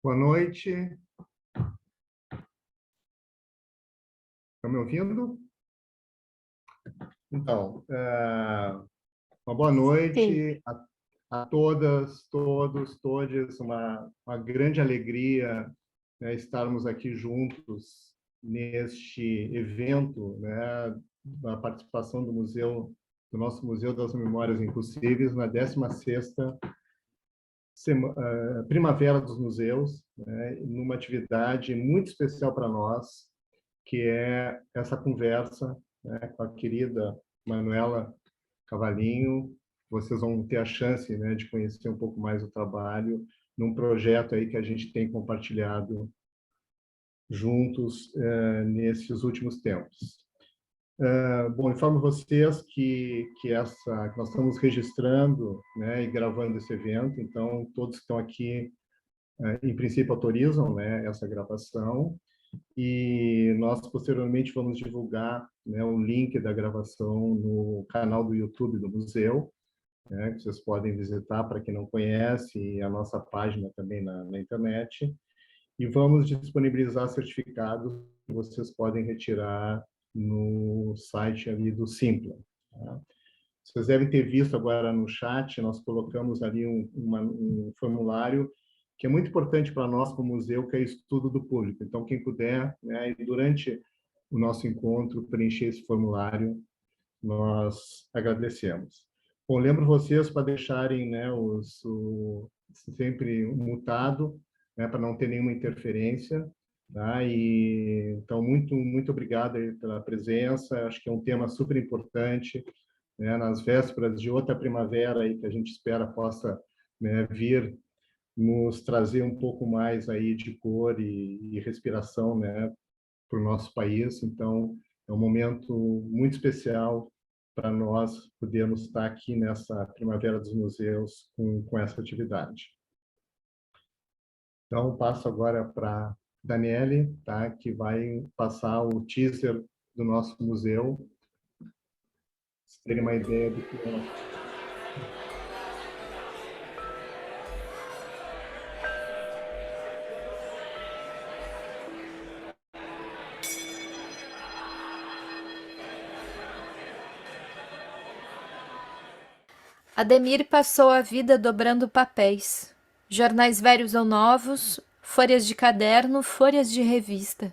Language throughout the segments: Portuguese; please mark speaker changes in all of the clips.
Speaker 1: Boa noite. Estão me ouvindo? Então, uma boa noite a todas, todos, todes. Uma grande alegria, né, estarmos aqui juntos neste evento, né, da participação do nosso Museu das Memórias Impossíveis, na 16ª Primavera dos Museus, né, numa atividade muito especial para nós, que é essa conversa, né, com a querida Manuela Cavalinho. Vocês vão ter a chance, né, de conhecer um pouco mais o trabalho num projeto aí que a gente tem compartilhado juntos nesses últimos tempos. Bom, informo vocês que nós estamos registrando, né, e gravando esse evento, então todos que estão aqui, em princípio, autorizam, né, essa gravação, e nós posteriormente vamos divulgar, né, o link da gravação no canal do YouTube do museu, né, que vocês podem visitar para quem não conhece, e a nossa página também na internet, e vamos disponibilizar certificados que vocês podem retirar no site ali do Simpla. Tá? Vocês devem ter visto agora no chat, nós colocamos ali um formulário que é muito importante para nós como museu, que é estudo do público. Então, quem puder, né, e durante o nosso encontro, preencher esse formulário, nós agradecemos. Bom, lembro vocês para deixarem, né, sempre mutado, né, para não ter nenhuma interferência. Tá? E, então, muito obrigado aí pela presença. Acho que é um tema super importante, né, nas vésperas de outra primavera aí que a gente espera possa, né, vir nos trazer um pouco mais aí de cor e respiração, né, para o nosso país. Então, é um momento muito especial para nós podermos estar aqui nessa Primavera dos Museus com essa atividade. Então, passo agora para Daniele, tá, que vai passar o teaser do nosso museu, para vocês terem uma ideia do que é.
Speaker 2: Ademir passou a vida dobrando papéis, jornais velhos ou novos, folhas de caderno, folhas de revista.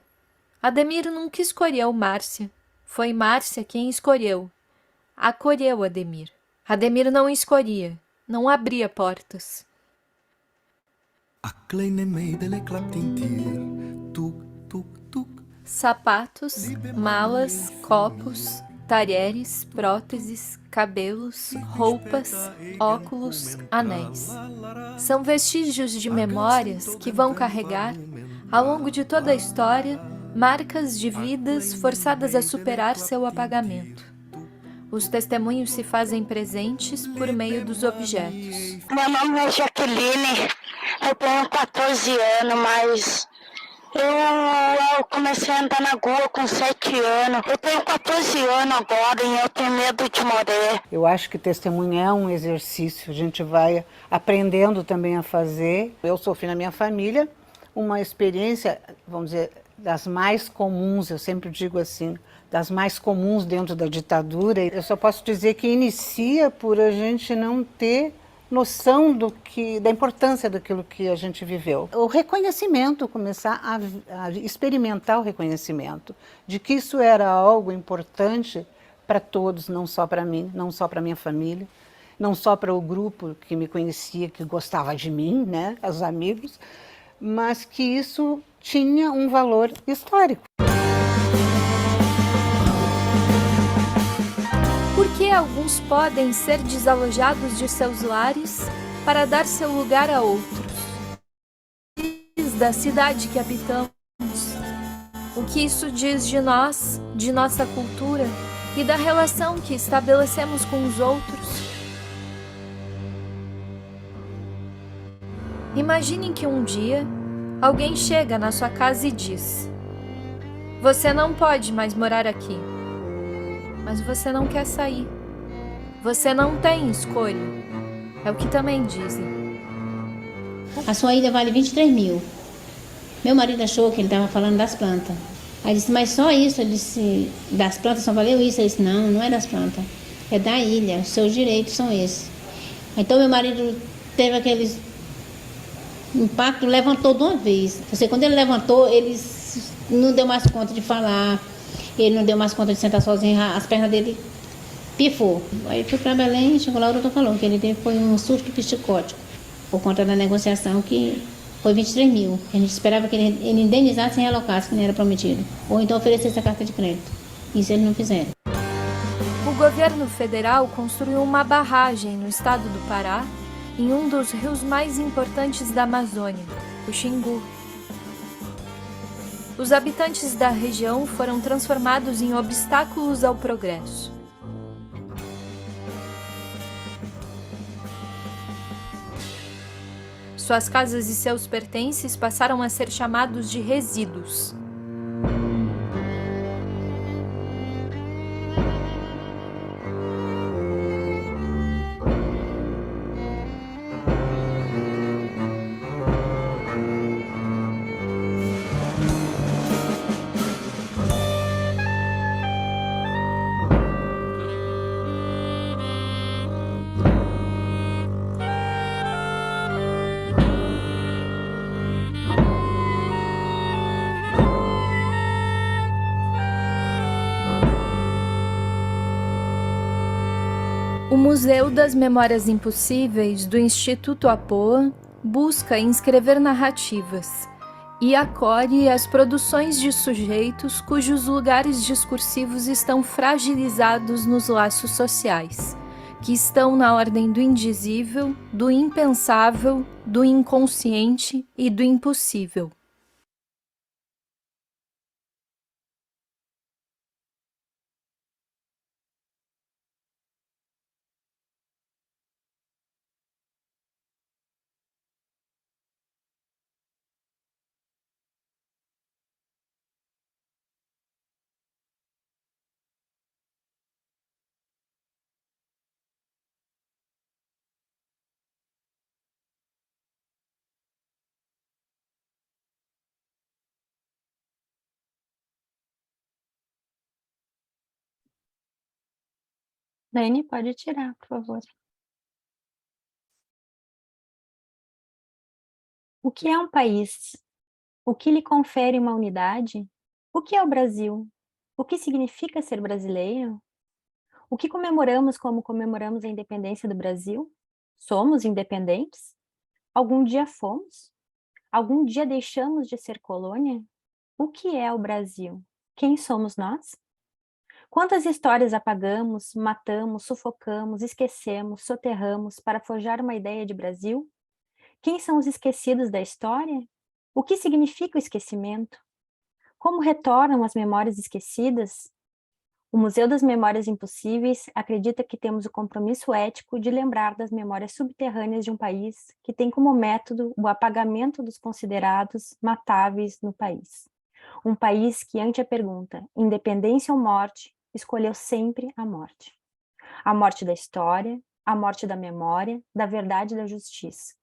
Speaker 2: Ademir nunca escolheu Márcia, foi Márcia quem escolheu. Acolheu Ademir. Ademir não escolhia, não abria portas. Sapatos, malas, copos, talheres, próteses, cabelos, roupas, óculos, anéis. São vestígios de memórias que vão carregar, ao longo de toda a história, marcas de vidas forçadas a superar seu apagamento. Os testemunhos se fazem presentes por meio dos objetos.
Speaker 3: Meu nome é Jaqueline, eu tenho 14 anos, mas eu comecei a andar na rua com 7 anos. Eu tenho 14 anos agora e eu tenho medo de morrer.
Speaker 4: Eu acho que testemunhar é um exercício, a gente vai aprendendo também a fazer. Eu sofri na minha família uma experiência, vamos dizer, das mais comuns, eu sempre digo assim, das mais comuns dentro da ditadura. Eu só posso dizer que inicia por a gente não ter noção da importância daquilo que a gente viveu. O reconhecimento, começar a experimentar o reconhecimento, de que isso era algo importante para todos, não só para mim, não só para minha família, não só para o grupo que me conhecia, que gostava de mim, né, os amigos, mas que isso tinha um valor histórico.
Speaker 2: Por que alguns podem ser desalojados de seus lares para dar seu lugar a outros? Da cidade que habitamos. O que isso diz de nós, de nossa cultura e da relação que estabelecemos com os outros? Imaginem que um dia alguém chega na sua casa e diz: "Você não pode mais morar aqui." Mas você não quer sair. Você não tem escolha. É o que também dizem.
Speaker 5: A sua ilha vale 23 mil. Meu marido achou que ele estava falando das plantas. Aí disse, mas só isso? Ele disse, das plantas só valeu isso? Ele disse, não, não é das plantas. É da ilha, os seus direitos são esses. Então meu marido teve aquele impacto, levantou de uma vez. Quando ele levantou, ele não deu mais conta de falar, ele não deu mais conta de sentar sozinho, as pernas dele pifou. Aí fui para Belém, chegou lá, o doutor falou que ele teve foi um surto psicótico, por conta da negociação que foi 23 mil. A gente esperava que ele indenizasse e realocasse, que nem era prometido. Ou então oferecesse a carta de crédito. Isso eles não fizeram.
Speaker 2: O governo federal construiu uma barragem no estado do Pará, em um dos rios mais importantes da Amazônia, o Xingu. Os habitantes da região foram transformados em obstáculos ao progresso. Suas casas e seus pertences passaram a ser chamados de resíduos. O Museu das Memórias Impossíveis do Instituto Apoa busca inscrever narrativas e acolhe as produções de sujeitos cujos lugares discursivos estão fragilizados nos laços sociais, que estão na ordem do indizível, do impensável, do inconsciente e do impossível.
Speaker 6: Dani, pode tirar, por favor. O que é um país? O que lhe confere uma unidade? O que é o Brasil? O que significa ser brasileiro? O que comemoramos como comemoramos a independência do Brasil? Somos independentes? Algum dia fomos? Algum dia deixamos de ser colônia? O que é o Brasil? Quem somos nós? Quantas histórias apagamos, matamos, sufocamos, esquecemos, soterramos para forjar uma ideia de Brasil? Quem são os esquecidos da história? O que significa o esquecimento? Como retornam as memórias esquecidas? O Museu das Memórias Impossíveis acredita que temos o compromisso ético de lembrar das memórias subterrâneas de um país que tem como método o apagamento dos considerados matáveis no país. Um país que, ante a pergunta independência ou morte, escolheu sempre a morte. A morte da história, a morte da memória, da verdade e da justiça.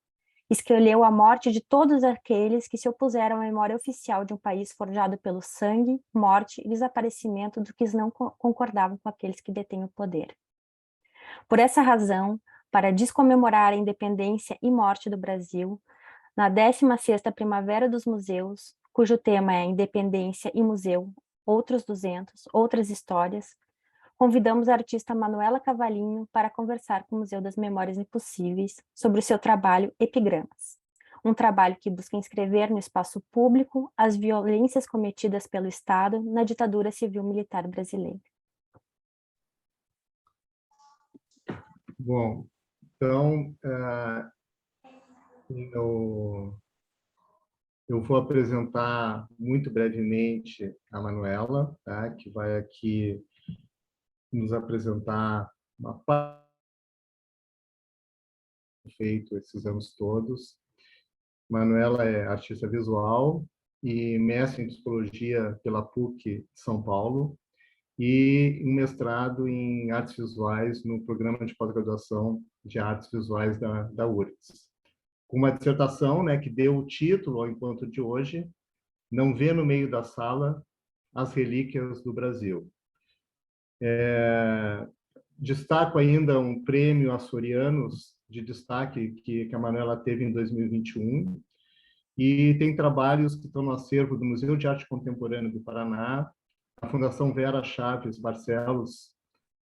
Speaker 6: Escolheu a morte de todos aqueles que se opuseram à memória oficial de um país forjado pelo sangue, morte e desaparecimento dos que não concordavam com aqueles que detêm o poder. Por essa razão, para descomemorar a independência e morte do Brasil, na 16ª Primavera dos Museus, cujo tema é Independência e Museu, Outros 200, Outras Histórias, convidamos a artista Manuela Cavalinho para conversar com o Museu das Memórias Impossíveis sobre o seu trabalho Epigramas, um trabalho que busca inscrever no espaço público as violências cometidas pelo Estado na ditadura civil-militar brasileira.
Speaker 1: Bom, então, eu vou apresentar muito brevemente a Manuela, tá? Que vai aqui nos apresentar uma parte feito esses anos todos. Manuela é artista visual e mestre em psicologia pela PUC de São Paulo e um mestrado em artes visuais no programa de pós-graduação de artes visuais da URGS. Com uma dissertação, né, que deu o título ao encontro de hoje, não vê no meio da sala as relíquias do Brasil. Destaco ainda um prêmio Açorianos de destaque que a Manuela teve em 2021, e tem trabalhos que estão no acervo do Museu de Arte Contemporânea do Paraná, a Fundação Vera Chaves Barcelos,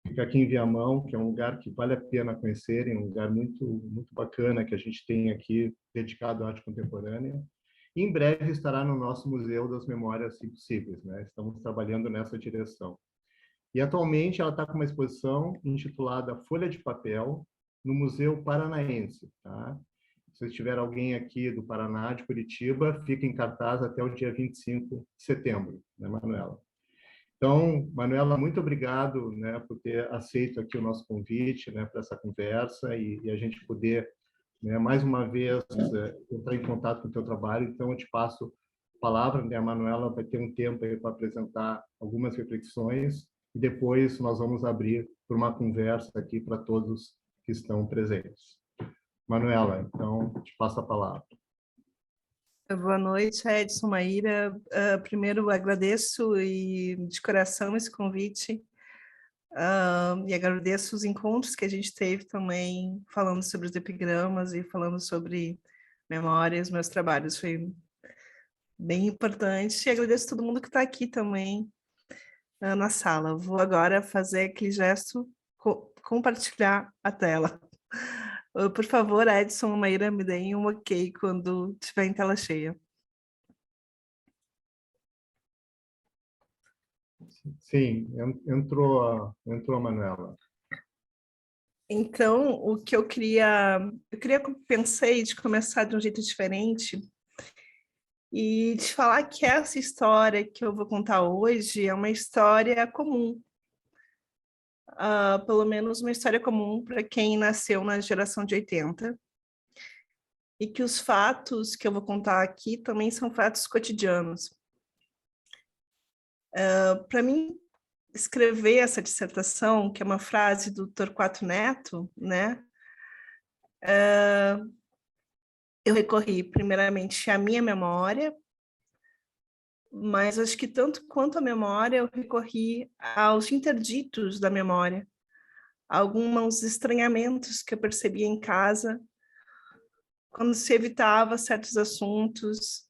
Speaker 1: fica aqui em Viamão, que é um lugar que vale a pena conhecerem, um lugar muito bacana que a gente tem aqui dedicado à arte contemporânea. E em breve estará no nosso Museu das Memórias Impossíveis, né? Estamos trabalhando nessa direção. E atualmente ela está com uma exposição intitulada Folha de Papel no Museu Paranaense, tá? Se tiver alguém aqui do Paraná, de Curitiba, fica em cartaz até o dia 25 de setembro, né, Manuela? Então, Manuela, muito obrigado, né, por ter aceito aqui o nosso convite, né, para essa conversa e a gente poder, né, mais uma vez, entrar em contato com o teu trabalho. Então, eu te passo a palavra, né, a Manuela vai ter um tempo aí para apresentar algumas reflexões e depois nós vamos abrir por uma conversa aqui para todos que estão presentes. Manuela, então, te passo a palavra.
Speaker 7: Boa noite, Edson, Maíra. Primeiro, agradeço de coração esse convite e agradeço os encontros que a gente teve também, falando sobre os epigramas e falando sobre memórias, meus trabalhos. Foi bem importante e agradeço a todo mundo que está aqui também na sala. Vou agora fazer aquele gesto, compartilhar a tela. Por favor, Edson, Maíra, me deem um ok quando estiver em tela cheia.
Speaker 1: Sim, entrou a Manuela.
Speaker 7: Então, o que pensei de começar de um jeito diferente e de falar que essa história que eu vou contar hoje é uma história comum. Pelo menos uma história comum para quem nasceu na geração de 80, e que os fatos que eu vou contar aqui também são fatos cotidianos. Para mim, escrever essa dissertação, que é uma frase do Torquato Neto, né? Eu recorri primeiramente à minha memória, mas acho que tanto quanto a memória, eu recorri aos interditos da memória, alguns estranhamentos que eu percebia em casa, quando se evitava certos assuntos,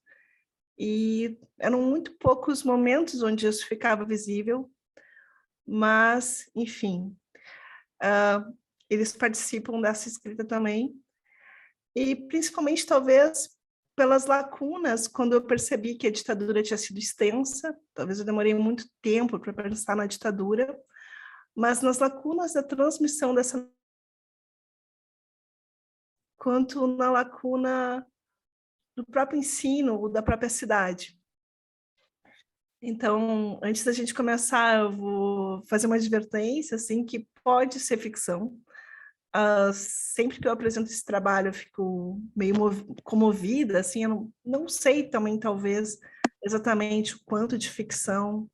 Speaker 7: e eram muito poucos momentos onde isso ficava visível, mas, enfim, eles participam dessa escrita também, e principalmente, talvez, pelas lacunas, quando eu percebi que a ditadura tinha sido extensa, talvez eu demorei muito tempo para pensar na ditadura, mas nas lacunas da transmissão dessa, quanto na lacuna do próprio ensino, da própria cidade. Então, antes da gente começar, eu vou fazer uma advertência, assim, que pode ser ficção. Sempre que eu apresento esse trabalho, eu fico meio comovida, assim, eu não sei também, talvez, exatamente o quanto de ficção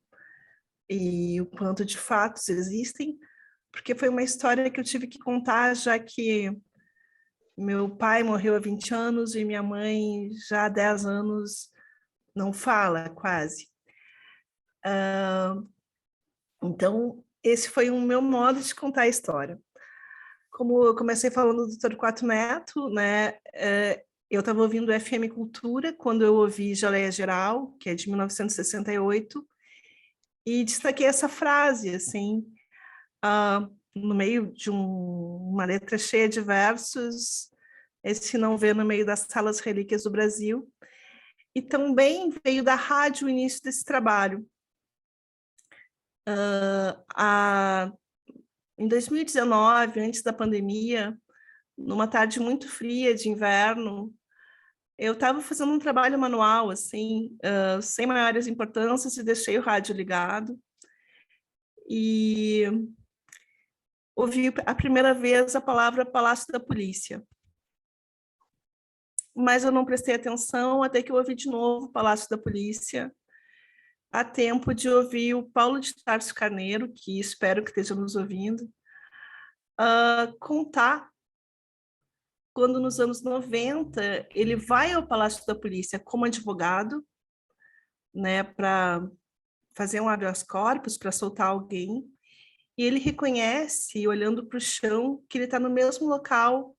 Speaker 7: e o quanto de fatos existem, porque foi uma história que eu tive que contar, já que meu pai morreu há 20 anos e minha mãe já há 10 anos não fala, quase. Então, esse foi o meu modo de contar a história. Como eu comecei falando do Torquato Neto, né, eu estava ouvindo FM Cultura quando eu ouvi Geleia Geral, que é de 1968, e destaquei essa frase, assim, no meio de uma letra cheia de versos, esse não vê no meio das salas relíquias do Brasil, e também veio da rádio o início desse trabalho. Em 2019, antes da pandemia, numa tarde muito fria de inverno, eu estava fazendo um trabalho manual, assim, sem maiores importâncias, e deixei o rádio ligado. E ouvi a primeira vez a palavra Palácio da Polícia. Mas eu não prestei atenção até que eu ouvi de novo Palácio da Polícia, a tempo de ouvir o Paulo de Tarso Carneiro, que espero que esteja nos ouvindo, contar quando nos anos 90 ele vai ao Palácio da Polícia como advogado né, para fazer um habeas corpus, para soltar alguém, e ele reconhece, olhando para o chão, que ele está no mesmo local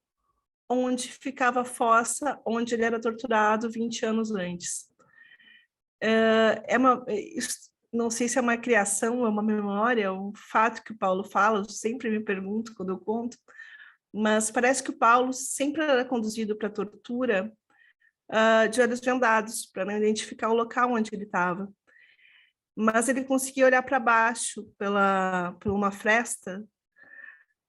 Speaker 7: onde ficava a fossa, onde ele era torturado 20 anos antes. Não sei se é uma criação, é uma memória, um fato que o Paulo fala, eu sempre me pergunto quando eu conto, mas parece que o Paulo sempre era conduzido para a tortura de olhos vendados, para não identificar o local onde ele estava. Mas ele conseguia olhar para baixo por uma fresta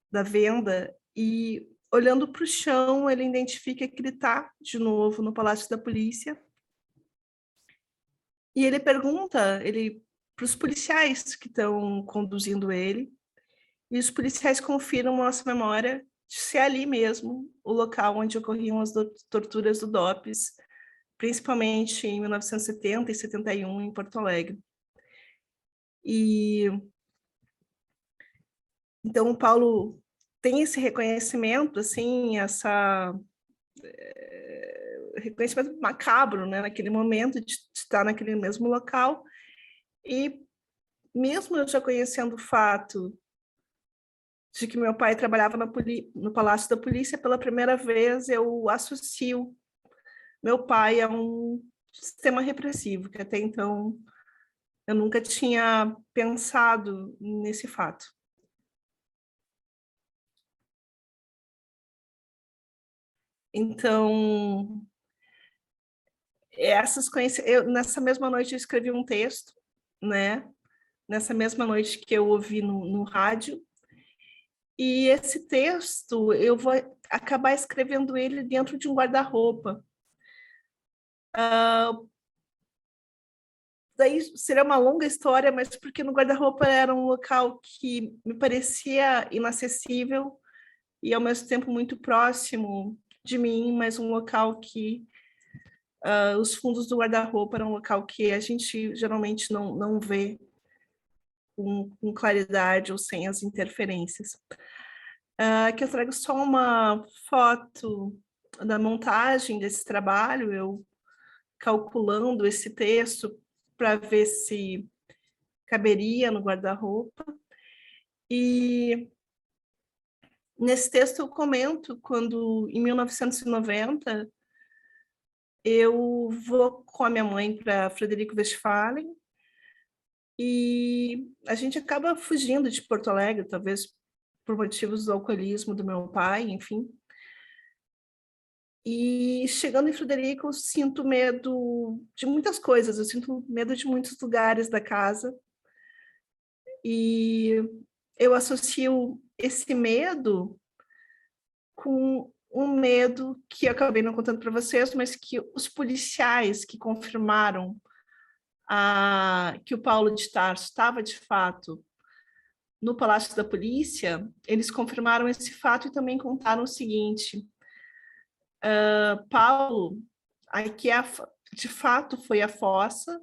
Speaker 7: da venda e, olhando para o chão, ele identifica que ele está de novo no Palácio da Polícia. E ele pergunta para os policiais que estão conduzindo ele, e os policiais confirmam nossa memória de ser ali mesmo o local onde ocorriam as torturas do DOPS, principalmente em 1970 e 71 em Porto Alegre. E então o Paulo tem esse reconhecimento, assim, reconhecimento macabro, né, naquele momento de estar naquele mesmo local. E mesmo eu já conhecendo o fato de que meu pai trabalhava no Palácio da Polícia, pela primeira vez eu associo meu pai a um sistema repressivo, que até então eu nunca tinha pensado nesse fato. Então, nessa mesma noite eu escrevi um texto, né? Nessa mesma noite que eu ouvi no rádio, e esse texto eu vou acabar escrevendo ele dentro de um guarda-roupa. Daí seria uma longa história, mas porque no guarda-roupa era um local que me parecia inacessível e ao mesmo tempo muito próximo de mim, mas um local que os fundos do guarda-roupa eram um local que a gente geralmente não vê com claridade ou sem as interferências. Aqui eu trago só uma foto da montagem desse trabalho, eu calculando esse texto para ver se caberia no guarda-roupa. E nesse texto eu comento quando, em 1990, eu vou com a minha mãe para Frederico Westphalen e a gente acaba fugindo de Porto Alegre, talvez por motivos do alcoolismo do meu pai, enfim. E chegando em Frederico, eu sinto medo de muitas coisas, eu sinto medo de muitos lugares da casa. E eu associo esse medo com um medo que eu acabei não contando para vocês, mas que os policiais que confirmaram que o Paulo de Tarso estava, de fato, no Palácio da Polícia, eles confirmaram esse fato e também contaram o seguinte: Paulo, aqui de fato foi a fossa,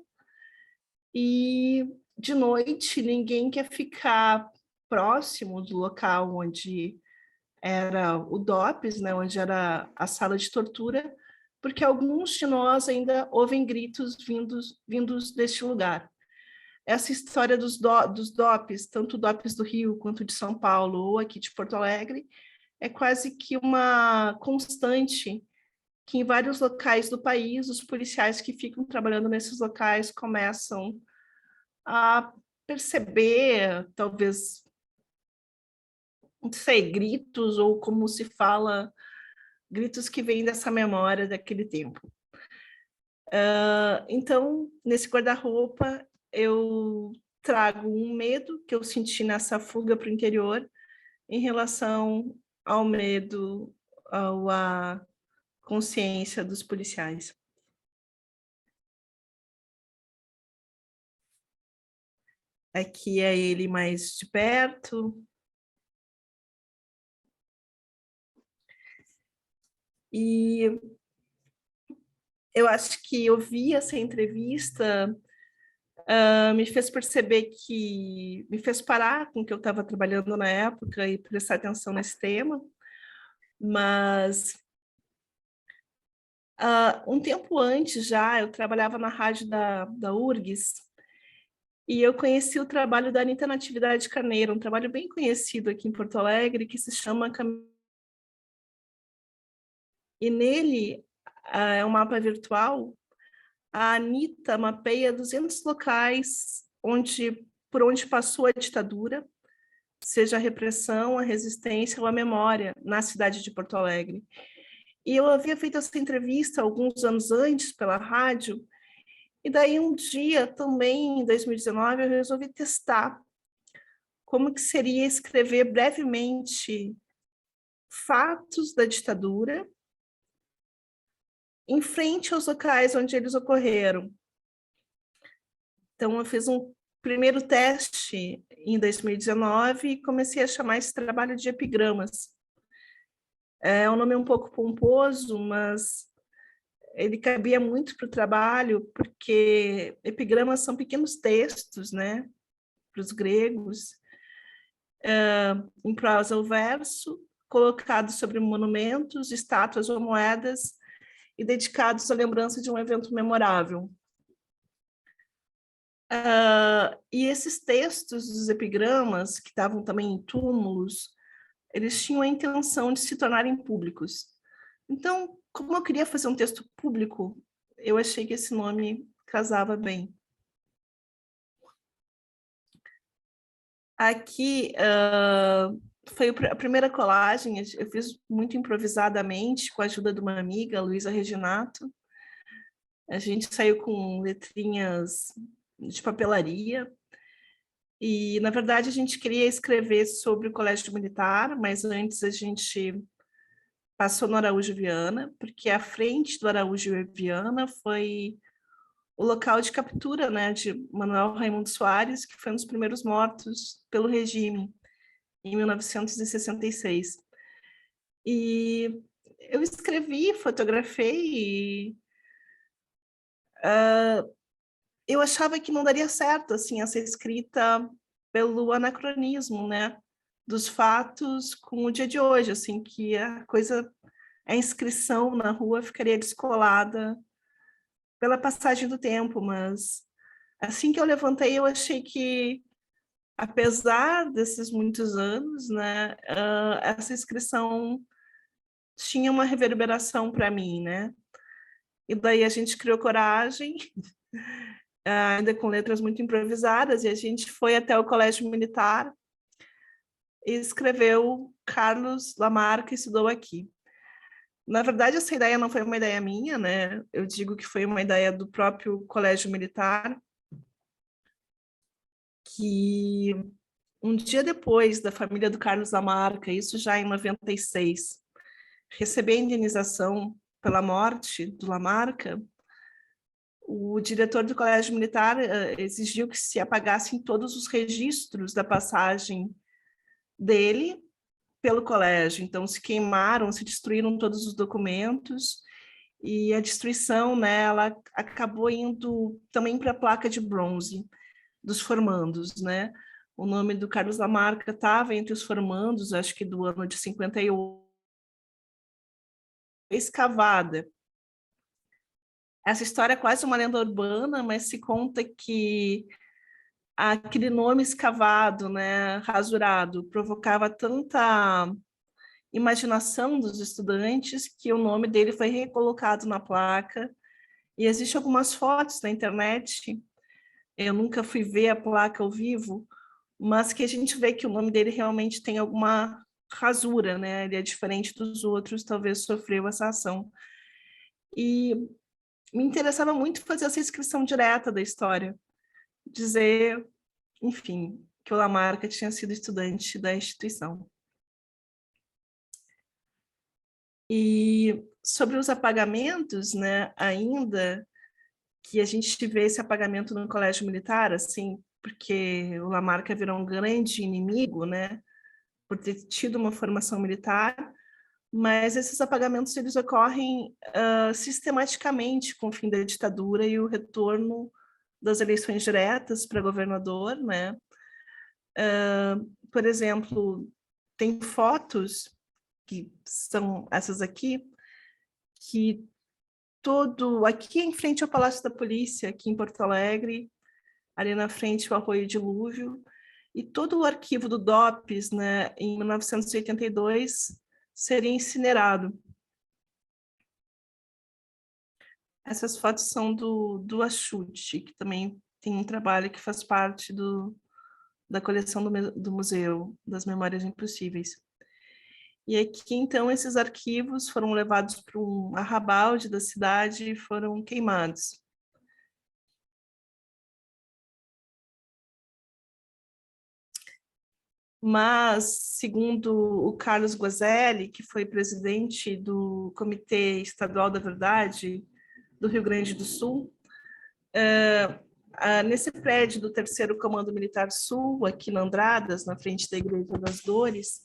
Speaker 7: e de noite ninguém quer ficar próximo do local onde era o DOPS, né, onde era a sala de tortura, porque alguns de nós ainda ouvem gritos vindos deste lugar. Essa história dos DOPS, tanto o DOPS do Rio quanto de São Paulo ou aqui de Porto Alegre, é quase que uma constante que em vários locais do país, os policiais que ficam trabalhando nesses locais começam a perceber, talvez, não sei, gritos, ou como se fala, gritos que vêm dessa memória daquele tempo. Então, nesse guarda-roupa, eu trago um medo que eu senti nessa fuga para o interior em relação ao medo, à consciência dos policiais. Aqui é ele mais de perto. E eu acho que ouvir essa entrevista me fez perceber me fez parar com o que eu estava trabalhando na época e prestar atenção nesse tema, mas Um tempo antes já, eu trabalhava na rádio da URGS, e eu conheci o trabalho da Anita Natividade Carneiro, um trabalho bem conhecido aqui em Porto Alegre, que se chama E nele, é um mapa virtual, a Anita mapeia 200 locais por onde passou a ditadura, seja a repressão, a resistência ou a memória, na cidade de Porto Alegre. E eu havia feito essa entrevista alguns anos antes pela rádio, e daí um dia, também em 2019, eu resolvi testar como que seria escrever brevemente fatos da ditadura em frente aos locais onde eles ocorreram. Então, eu fiz um primeiro teste em 2019 e comecei a chamar esse trabalho de epigramas. É um nome um pouco pomposo, mas ele cabia muito para o trabalho, porque epigramas são pequenos textos, né, para os gregos, em prosa ou verso, colocados sobre monumentos, estátuas ou moedas, e dedicados à lembrança de um evento memorável. E esses textos dos epigramas, que estavam também em túmulos, eles tinham a intenção de se tornarem públicos. Então, como eu queria fazer um texto público, eu achei que esse nome casava bem. Aqui foi a primeira colagem, eu fiz muito improvisadamente, com a ajuda de uma amiga, Luísa Reginato. A gente saiu com letrinhas de papelaria, e, na verdade, a gente queria escrever sobre o Colégio Militar, mas antes a gente passou no Araújo Viana, porque a frente do Araújo Viana foi o local de captura, né, de Manuel Raimundo Soares, que foi um dos primeiros mortos pelo regime, em 1966. E eu escrevi, fotografei, e eu achava que não daria certo, assim, essa escrita pelo anacronismo, né, dos fatos com o dia de hoje, assim, que a inscrição na rua ficaria descolada pela passagem do tempo, mas assim que eu levantei, eu achei que, apesar desses muitos anos, né, essa inscrição tinha uma reverberação para mim, né? E daí a gente criou coragem, ainda com letras muito improvisadas, e a gente foi até o Colégio Militar e escreveu Carlos Lamarca estudou aqui. Na verdade, essa ideia não foi uma ideia minha, né? Eu digo que foi uma ideia do próprio Colégio Militar, que um dia depois da família do Carlos Lamarca, isso já em 96, receber a indenização pela morte do Lamarca, o diretor do Colégio Militar exigiu que se apagassem todos os registros da passagem dele pelo colégio. Então, se queimaram, se destruíram todos os documentos, e a destruição, né, ela acabou indo também para a placa de bronze dos formandos, né? O nome do Carlos Lamarca estava entre os formandos, acho que do ano de 58, escavada. Essa história é quase uma lenda urbana, mas se conta que aquele nome escavado, né, rasurado, provocava tanta imaginação dos estudantes que o nome dele foi recolocado na placa. E existem algumas fotos na internet, eu nunca fui ver a placa ao vivo, mas que a gente vê que o nome dele realmente tem alguma rasura, né? Ele é diferente dos outros, talvez sofreu essa ação. E me interessava muito fazer essa inscrição direta da história, dizer, enfim, que o Lamarca tinha sido estudante da instituição. E sobre os apagamentos, né, ainda que a gente vê esse apagamento no Colégio Militar, assim, porque o Lamarca virou um grande inimigo, né, por ter tido uma formação militar, mas esses apagamentos eles ocorrem sistematicamente com o fim da ditadura e o retorno das eleições diretas para governador, né? Por exemplo, tem fotos, que são essas aqui, que aqui em frente ao Palácio da Polícia, aqui em Porto Alegre, ali na frente o Arroio Dilúvio, e todo o arquivo do DOPS, né, em 1982, seria incinerado. Essas fotos são do Axute, que também tem um trabalho que faz parte da coleção do Museu das Memórias Impossíveis. E aqui, então, esses arquivos foram levados para um arrabalde da cidade e foram queimados. Mas, segundo o Carlos Guazelli, que foi presidente do Comitê Estadual da Verdade do Rio Grande do Sul, nesse prédio do 3º Comando Militar Sul, aqui na Andradas, na frente da Igreja das Dores,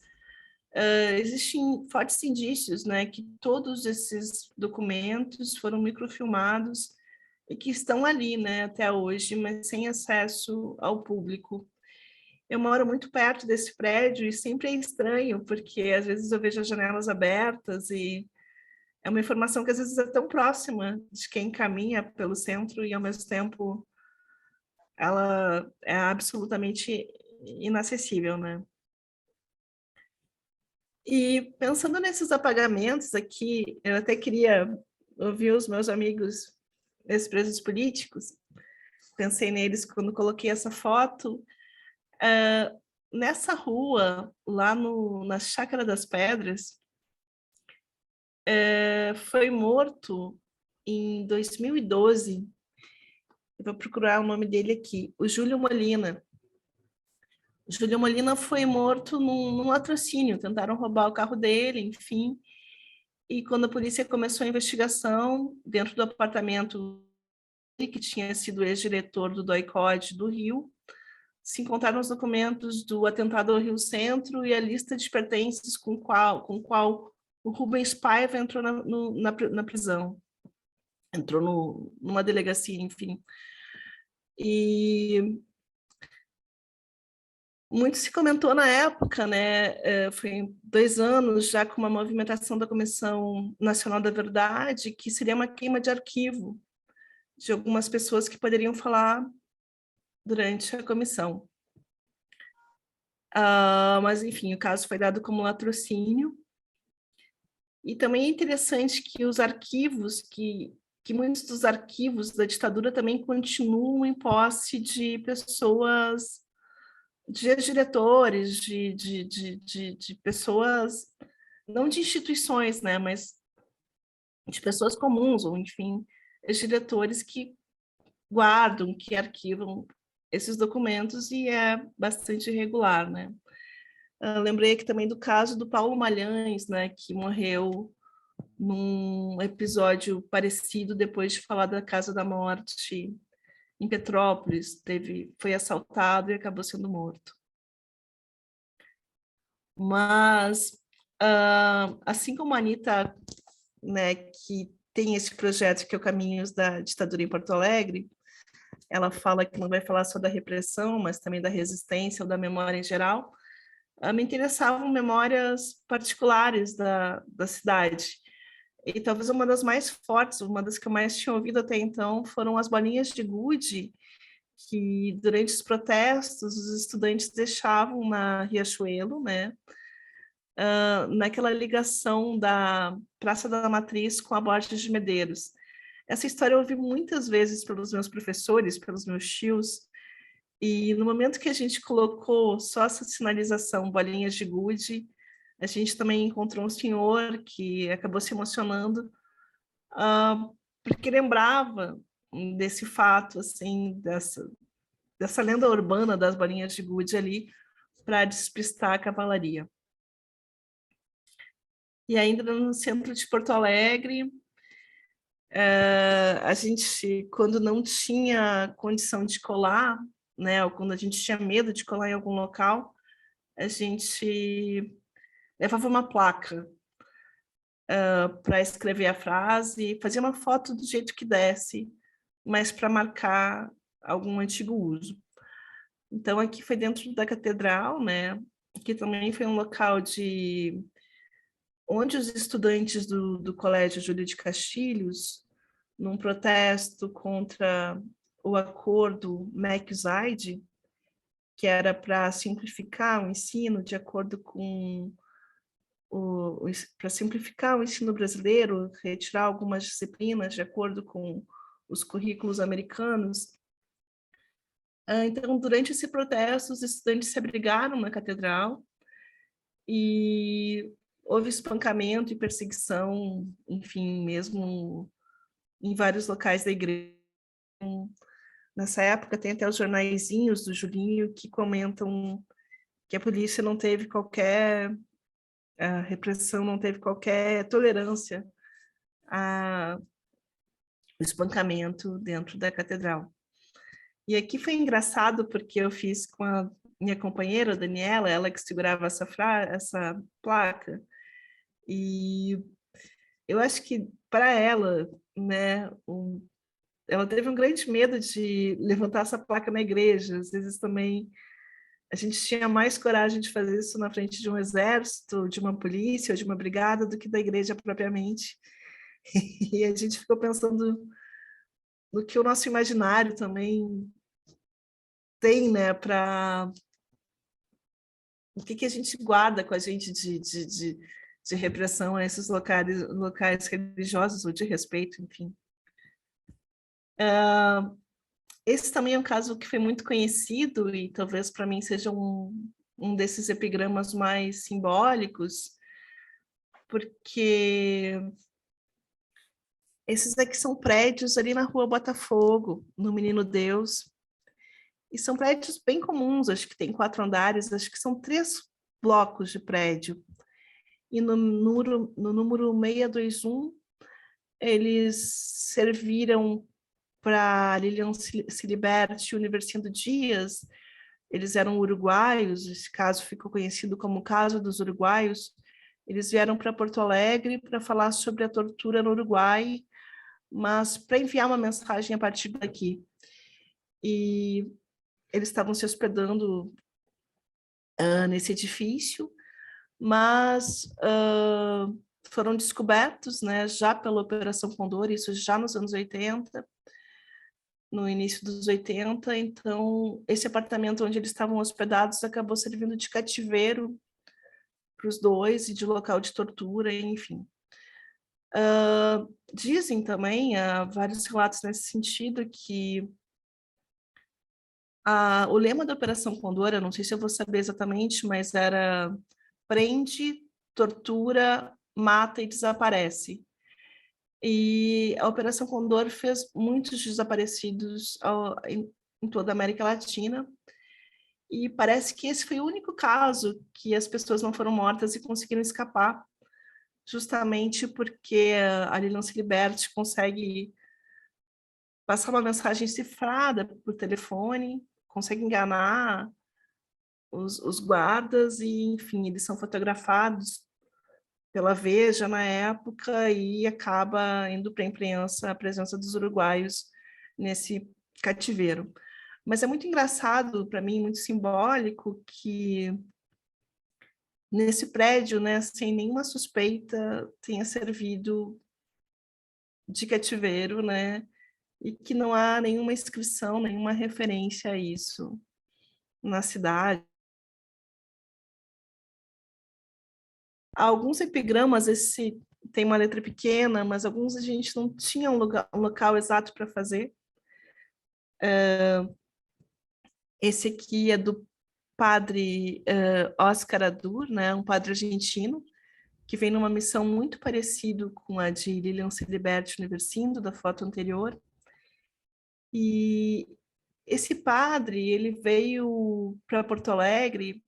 Speaker 7: existem fortes indícios, né, que todos esses documentos foram microfilmados e que estão ali, né, até hoje, mas sem acesso ao público. Eu moro muito perto desse prédio e sempre é estranho, porque às vezes eu vejo as janelas abertas e é uma informação que às vezes é tão próxima de quem caminha pelo centro e ao mesmo tempo ela é absolutamente inacessível, né? E pensando nesses apagamentos aqui, eu até queria ouvir os meus amigos ex-presos políticos, pensei neles quando coloquei essa foto. Nessa rua, lá na Chácara das Pedras, foi morto em 2012, eu vou procurar o nome dele aqui, o Júlio Molina. O Júlio Molina foi morto num latrocínio, tentaram roubar o carro dele, enfim. E quando a polícia começou a investigação, dentro do apartamento que tinha sido ex-diretor do DOI-CODE do Rio, se encontraram os documentos do atentado ao Rio Centro e a lista de pertences com qual o Rubens Paiva entrou na prisão. Entrou numa delegacia, enfim. E muito se comentou na época, né? Foi 2 anos já com uma movimentação da Comissão Nacional da Verdade, que seria uma queima de arquivo de algumas pessoas que poderiam falar durante a comissão. Mas, enfim, o caso foi dado como latrocínio. E também é interessante que os arquivos, que muitos dos arquivos da ditadura também continuam em posse de pessoas, de ex-diretores, de pessoas, não de instituições, né, mas de pessoas comuns, ou enfim, ex-diretores que guardam, que arquivam esses documentos, e é bastante irregular, né. Lembrei aqui também do caso do Paulo Malhães, né, que morreu num episódio parecido depois de falar da Casa da Morte em Petrópolis, foi assaltado e acabou sendo morto. Mas, assim como a Anita, né, que tem esse projeto que é o Caminhos da Ditadura em Porto Alegre, ela fala que não vai falar só da repressão, mas também da resistência ou da memória em geral. Me interessavam memórias particulares da cidade. E talvez uma das mais fortes, uma das que eu mais tinha ouvido até então, foram as bolinhas de gude, que durante os protestos os estudantes deixavam na Riachuelo, né? Naquela ligação da Praça da Matriz com a Borges de Medeiros. Essa história eu ouvi muitas vezes pelos meus professores, pelos meus tios, e no momento que a gente colocou só essa sinalização, bolinhas de gude, a gente também encontrou um senhor que acabou se emocionando, porque lembrava desse fato, assim, dessa lenda urbana das bolinhas de gude ali, para despistar a cavalaria. E ainda no centro de Porto Alegre, a gente, quando não tinha condição de colar, né, ou quando a gente tinha medo de colar em algum local, a gente levava uma placa para escrever a frase, fazia uma foto do jeito que desse, mas para marcar algum antigo uso. Então, aqui foi dentro da catedral, né, que também foi um local onde os estudantes do Colégio Júlio de Castilhos num protesto contra o acordo MEC-USAID, que era para simplificar o ensino de acordo com para simplificar o ensino brasileiro, retirar algumas disciplinas de acordo com os currículos americanos. Então, durante esse protesto, os estudantes se abrigaram na catedral e houve espancamento e perseguição, enfim, mesmo em vários locais da igreja. Nessa época, tem até os jornaizinhos do Julinho que comentam que a polícia não teve qualquer a repressão, não teve qualquer tolerância ao espancamento dentro da catedral. E aqui foi engraçado porque eu fiz com a minha companheira, Daniela, ela que segurava essa placa, e eu acho que para ela, né, ela teve um grande medo de levantar essa placa na igreja. Às vezes também a gente tinha mais coragem de fazer isso na frente de um exército, de uma polícia, ou de uma brigada, do que da igreja propriamente. E a gente ficou pensando no que o nosso imaginário também tem, né, para o que a gente guarda com a gente de repressão a esses locais religiosos ou de respeito, enfim. Esse também é um caso que foi muito conhecido e talvez para mim seja um desses epigramas mais simbólicos, porque esses aqui são prédios ali na Rua Botafogo, no Menino Deus, e são prédios bem comuns, acho que tem 4 andares, acho que são 3 blocos de prédio. E no número 621, eles serviram para Lilian Siliberti e Universindo Dias. Eles eram uruguaios, esse caso ficou conhecido como o caso dos uruguaios. Eles vieram para Porto Alegre para falar sobre a tortura no Uruguai, mas para enviar uma mensagem a partir daqui. E eles estavam se hospedando nesse edifício, mas foram descobertos, né, já pela Operação Condor, isso já nos anos 80, no início dos 80, então esse apartamento onde eles estavam hospedados acabou servindo de cativeiro para os dois e de local de tortura, enfim. Dizem também, há vários relatos nesse sentido, que o lema da Operação Condor, eu não sei se eu vou saber exatamente, mas era prende, tortura, mata e desaparece. E a Operação Condor fez muitos desaparecidos em toda a América Latina, e parece que esse foi o único caso que as pessoas não foram mortas e conseguiram escapar, justamente porque a Lilian Siliberti consegue passar uma mensagem cifrada por telefone, consegue enganar os guardas e, enfim, eles são fotografados pela Veja na época e acaba indo para a imprensa a presença dos uruguaios nesse cativeiro. Mas é muito engraçado para mim, muito simbólico, que nesse prédio, né, sem nenhuma suspeita, tenha servido de cativeiro, né, e que não há nenhuma inscrição, nenhuma referência a isso na cidade. Alguns epigramas, esse tem uma letra pequena, mas alguns a gente não tinha um local exato para fazer. Esse aqui é do padre Oscar Adur, né, um padre argentino, que vem numa missão muito parecida com a de Lilian Siliberti Universindo, da foto anterior. E esse padre, ele veio para Porto Alegre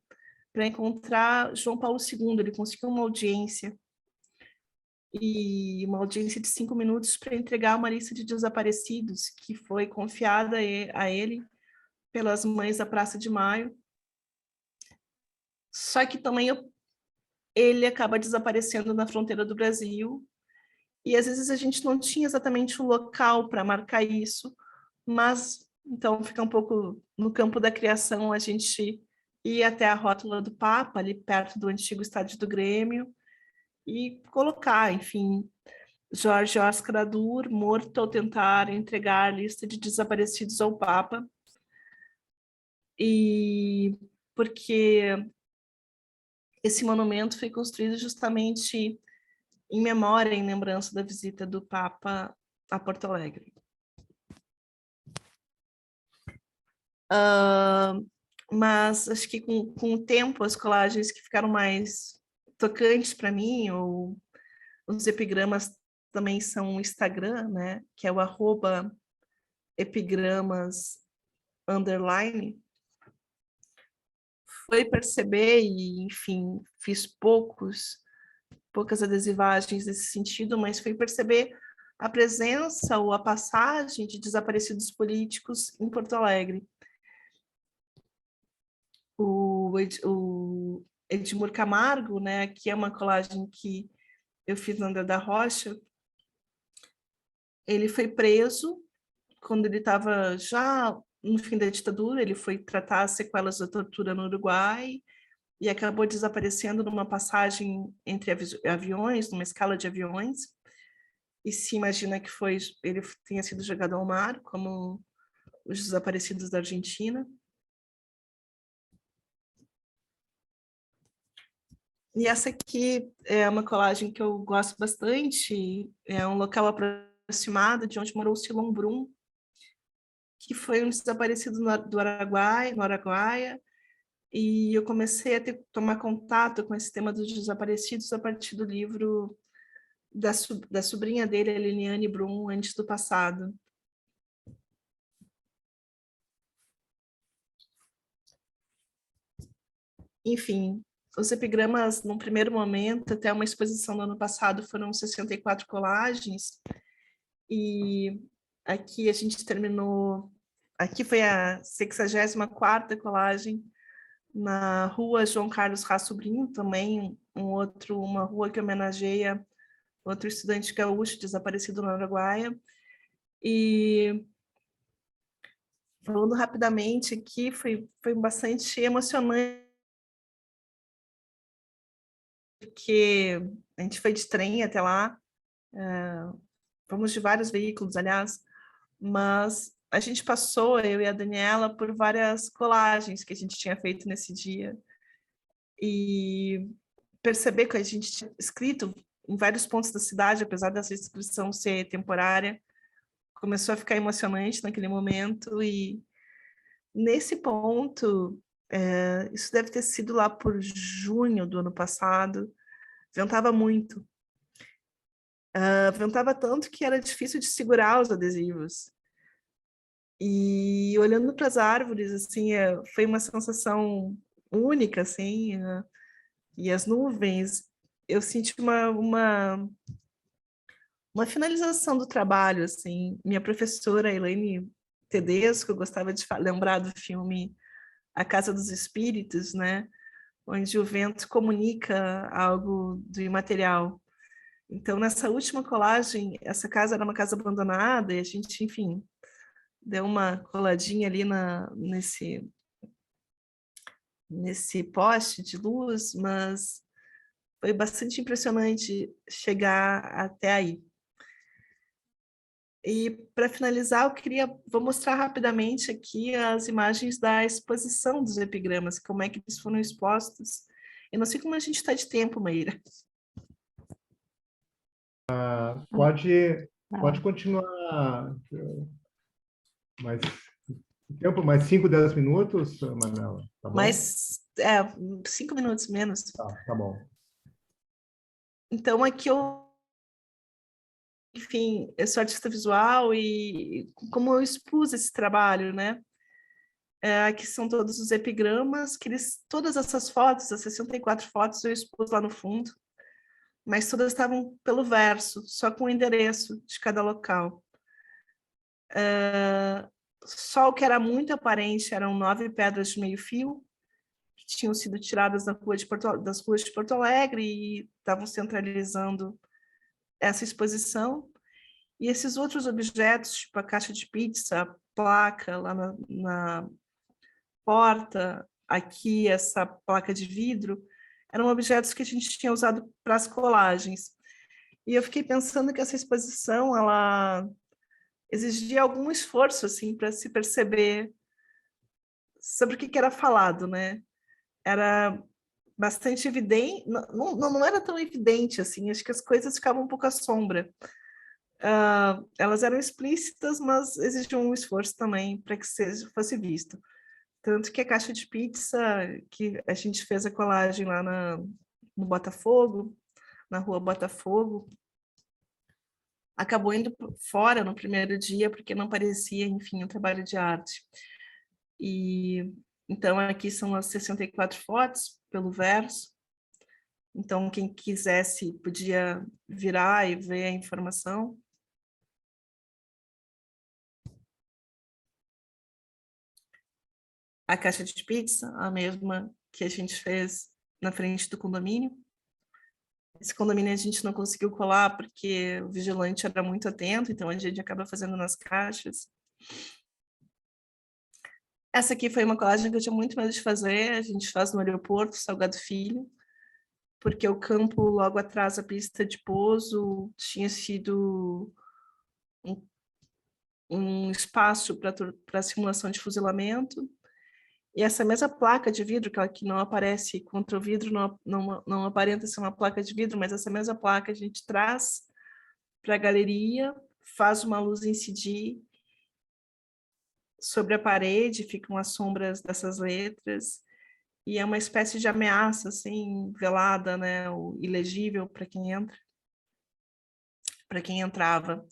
Speaker 7: para encontrar João Paulo II, ele conseguiu uma audiência, e uma audiência de 5 minutos para entregar uma lista de desaparecidos que foi confiada a ele pelas mães da Praça de Maio. Só que também ele acaba desaparecendo na fronteira do Brasil, e às vezes a gente não tinha exatamente um local para marcar isso, mas então fica um pouco no campo da criação a gente ir até a rótula do Papa, ali perto do antigo estádio do Grêmio, e colocar, enfim, Jorge Oscar Adur, morto ao tentar entregar a lista de desaparecidos ao Papa. E porque esse monumento foi construído justamente em memória, em lembrança da visita do Papa a Porto Alegre. Mas acho que com o tempo, as colagens que ficaram mais tocantes para mim, ou os epigramas também são o Instagram, né, que é o @epigramas_, foi perceber, e enfim, fiz poucas adesivagens nesse sentido, mas foi perceber a presença ou a passagem de desaparecidos políticos em Porto Alegre. O Edmur Camargo, né, que é uma colagem que eu fiz no André da Rocha, ele foi preso quando ele estava já no fim da ditadura, ele foi tratar as sequelas da tortura no Uruguai e acabou desaparecendo numa passagem entre aviões, numa escala de aviões, e se imagina que ele tenha sido jogado ao mar, como os desaparecidos da Argentina. E essa aqui é uma colagem que eu gosto bastante, é um local aproximado de onde morou o Silon Brum, que foi um desaparecido no Araguaia, e eu comecei a tomar contato com esse tema dos desaparecidos a partir do livro da sobrinha dele, a Liliane Brum, Antes do Passado. Enfim, os epigramas, num primeiro momento, até uma exposição do ano passado, foram 64 colagens, e aqui a gente terminou, aqui foi a 64ª colagem, na rua João Carlos Rá Sobrinho, também uma rua que homenageia outro estudante gaúcho desaparecido no Araguaia. E falando rapidamente aqui, foi bastante emocionante, porque a gente foi de trem até lá, fomos de vários veículos, aliás, mas a gente passou, eu e a Daniela, por várias colagens que a gente tinha feito nesse dia, e perceber que a gente tinha escrito em vários pontos da cidade, apesar dessa inscrição ser temporária, começou a ficar emocionante naquele momento, e nesse ponto, isso deve ter sido lá por junho do ano passado, ventava muito. Ventava tanto que era difícil de segurar os adesivos. E olhando para as árvores, assim, foi uma sensação única, assim, e as nuvens, eu senti uma finalização do trabalho, assim. Minha professora, Elaine Tedesco, gostava de lembrar do filme A Casa dos Espíritos, né? Onde o vento comunica algo do imaterial. Então, nessa última colagem, essa casa era uma casa abandonada e a gente, enfim, deu uma coladinha ali nesse poste de luz, mas foi bastante impressionante chegar até aí. E, para finalizar, vou mostrar rapidamente aqui as imagens da exposição dos epigramas, como é que eles foram expostos. Eu não sei como a gente está de tempo, Maíra.
Speaker 1: Pode continuar mais tempo, mais 5, 10 minutos, Manuela? Tá bom?
Speaker 7: Mais 5 minutos menos.
Speaker 1: Tá bom.
Speaker 7: Então, aqui enfim, eu sou artista visual e como eu expus esse trabalho, né? Aqui são todos os epigramas, todas essas fotos, as 64 fotos, eu expus lá no fundo, mas todas estavam pelo verso, só com o endereço de cada local. Só o que era muito aparente eram 9 pedras de meio fio, que tinham sido tiradas das ruas de Porto Alegre e estavam centralizando essa exposição. E esses outros objetos, tipo a caixa de pizza, a placa lá na porta, aqui essa placa de vidro, eram objetos que a gente tinha usado para as colagens. E eu fiquei pensando que essa exposição, ela exigia algum esforço, assim, para se perceber sobre o que era falado, né? Era bastante evidente, não era tão evidente, assim, acho que as coisas ficavam um pouco à sombra. Elas eram explícitas, mas exigiam um esforço também para que fosse visto. Tanto que a caixa de pizza, que a gente fez a colagem lá no Botafogo, na rua Botafogo, acabou indo fora no primeiro dia, porque não parecia, enfim, um trabalho de arte. E então aqui são as 64 fotos pelo verso. Então quem quisesse podia virar e ver a informação. A caixa de pizza, a mesma que a gente fez na frente do condomínio. Esse condomínio a gente não conseguiu colar porque o vigilante era muito atento, então a gente acaba fazendo nas caixas. Essa aqui foi uma colagem que eu tinha muito medo de fazer, a gente faz no aeroporto Salgado Filho, porque o campo logo atrás da pista de pouso tinha sido um espaço para simulação de fuzilamento. E essa mesma placa de vidro, que não aparece contra o vidro, não aparenta ser uma placa de vidro, mas essa mesma placa a gente traz para a galeria, faz uma luz incidir sobre a parede, ficam as sombras dessas letras, e é uma espécie de ameaça, assim, velada, né, ou ilegível para quem entra, para quem entrava.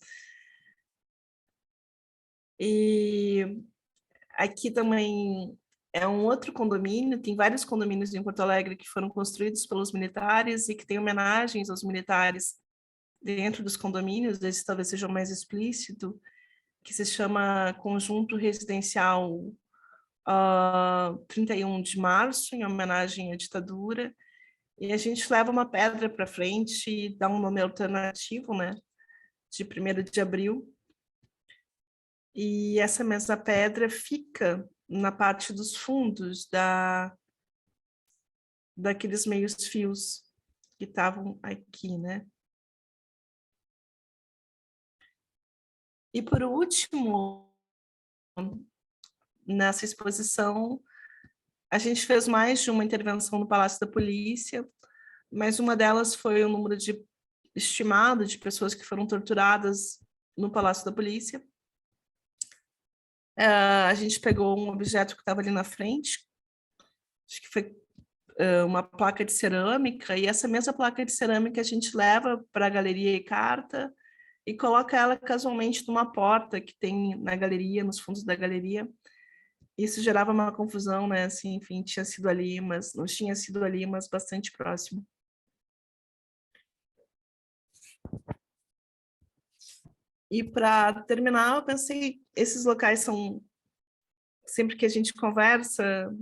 Speaker 7: E aqui também é um outro condomínio, tem vários condomínios em Porto Alegre que foram construídos pelos militares e que têm homenagens aos militares dentro dos condomínios, esse talvez seja o mais explícito, que se chama Conjunto Residencial 31 de Março, em homenagem à ditadura, e a gente leva uma pedra para frente e dá um nome alternativo, né, de 1º de abril, e essa mesma pedra fica na parte dos fundos daqueles meios fios que estavam aqui, né. E por último, nessa exposição, a gente fez mais de uma intervenção no Palácio da Polícia, mas uma delas foi o número estimado de pessoas que foram torturadas no Palácio da Polícia. A gente pegou um objeto que estava ali na frente, acho que foi uma placa de cerâmica, e essa mesma placa de cerâmica a gente leva para a Galeria e Carta e coloca ela casualmente numa porta que tem na galeria, nos fundos da galeria. Isso gerava uma confusão, né? Assim, enfim, tinha sido ali, mas não tinha sido ali, mas bastante próximo. E para terminar, eu pensei, esses locais são sempre que a gente conversa,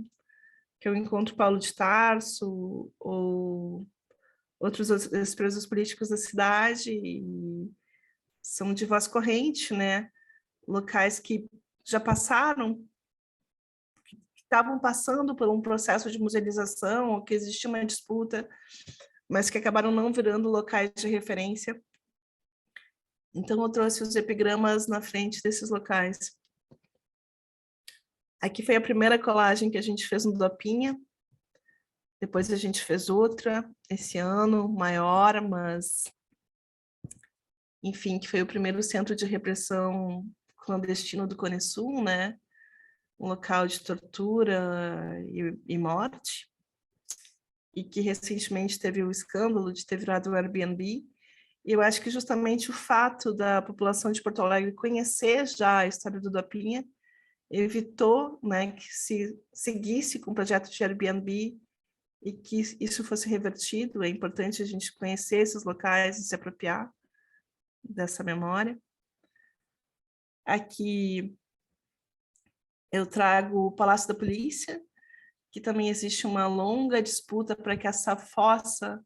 Speaker 7: que eu encontro Paulo de Tarso ou outros presos políticos da cidade, e são de voz corrente, né? Locais que já passaram, que estavam passando por um processo de musealização, ou que existia uma disputa, mas que acabaram não virando locais de referência. Então, eu trouxe os epigramas na frente desses locais. Aqui foi a primeira colagem que a gente fez no Dopinha. Depois a gente fez outra esse ano, maior, mas... enfim, que foi o primeiro centro de repressão clandestino do Cone Sul, né? Um local de tortura e morte. E que recentemente teve o escândalo de ter virado um Airbnb. E eu acho que justamente o fato da população de Porto Alegre conhecer já a história do Dopinha evitou, né, que se seguisse com o projeto de Airbnb e que isso fosse revertido. É importante a gente conhecer esses locais e se apropriar dessa memória. Aqui eu trago o Palácio da Polícia, que também existe uma longa disputa para que essa fossa,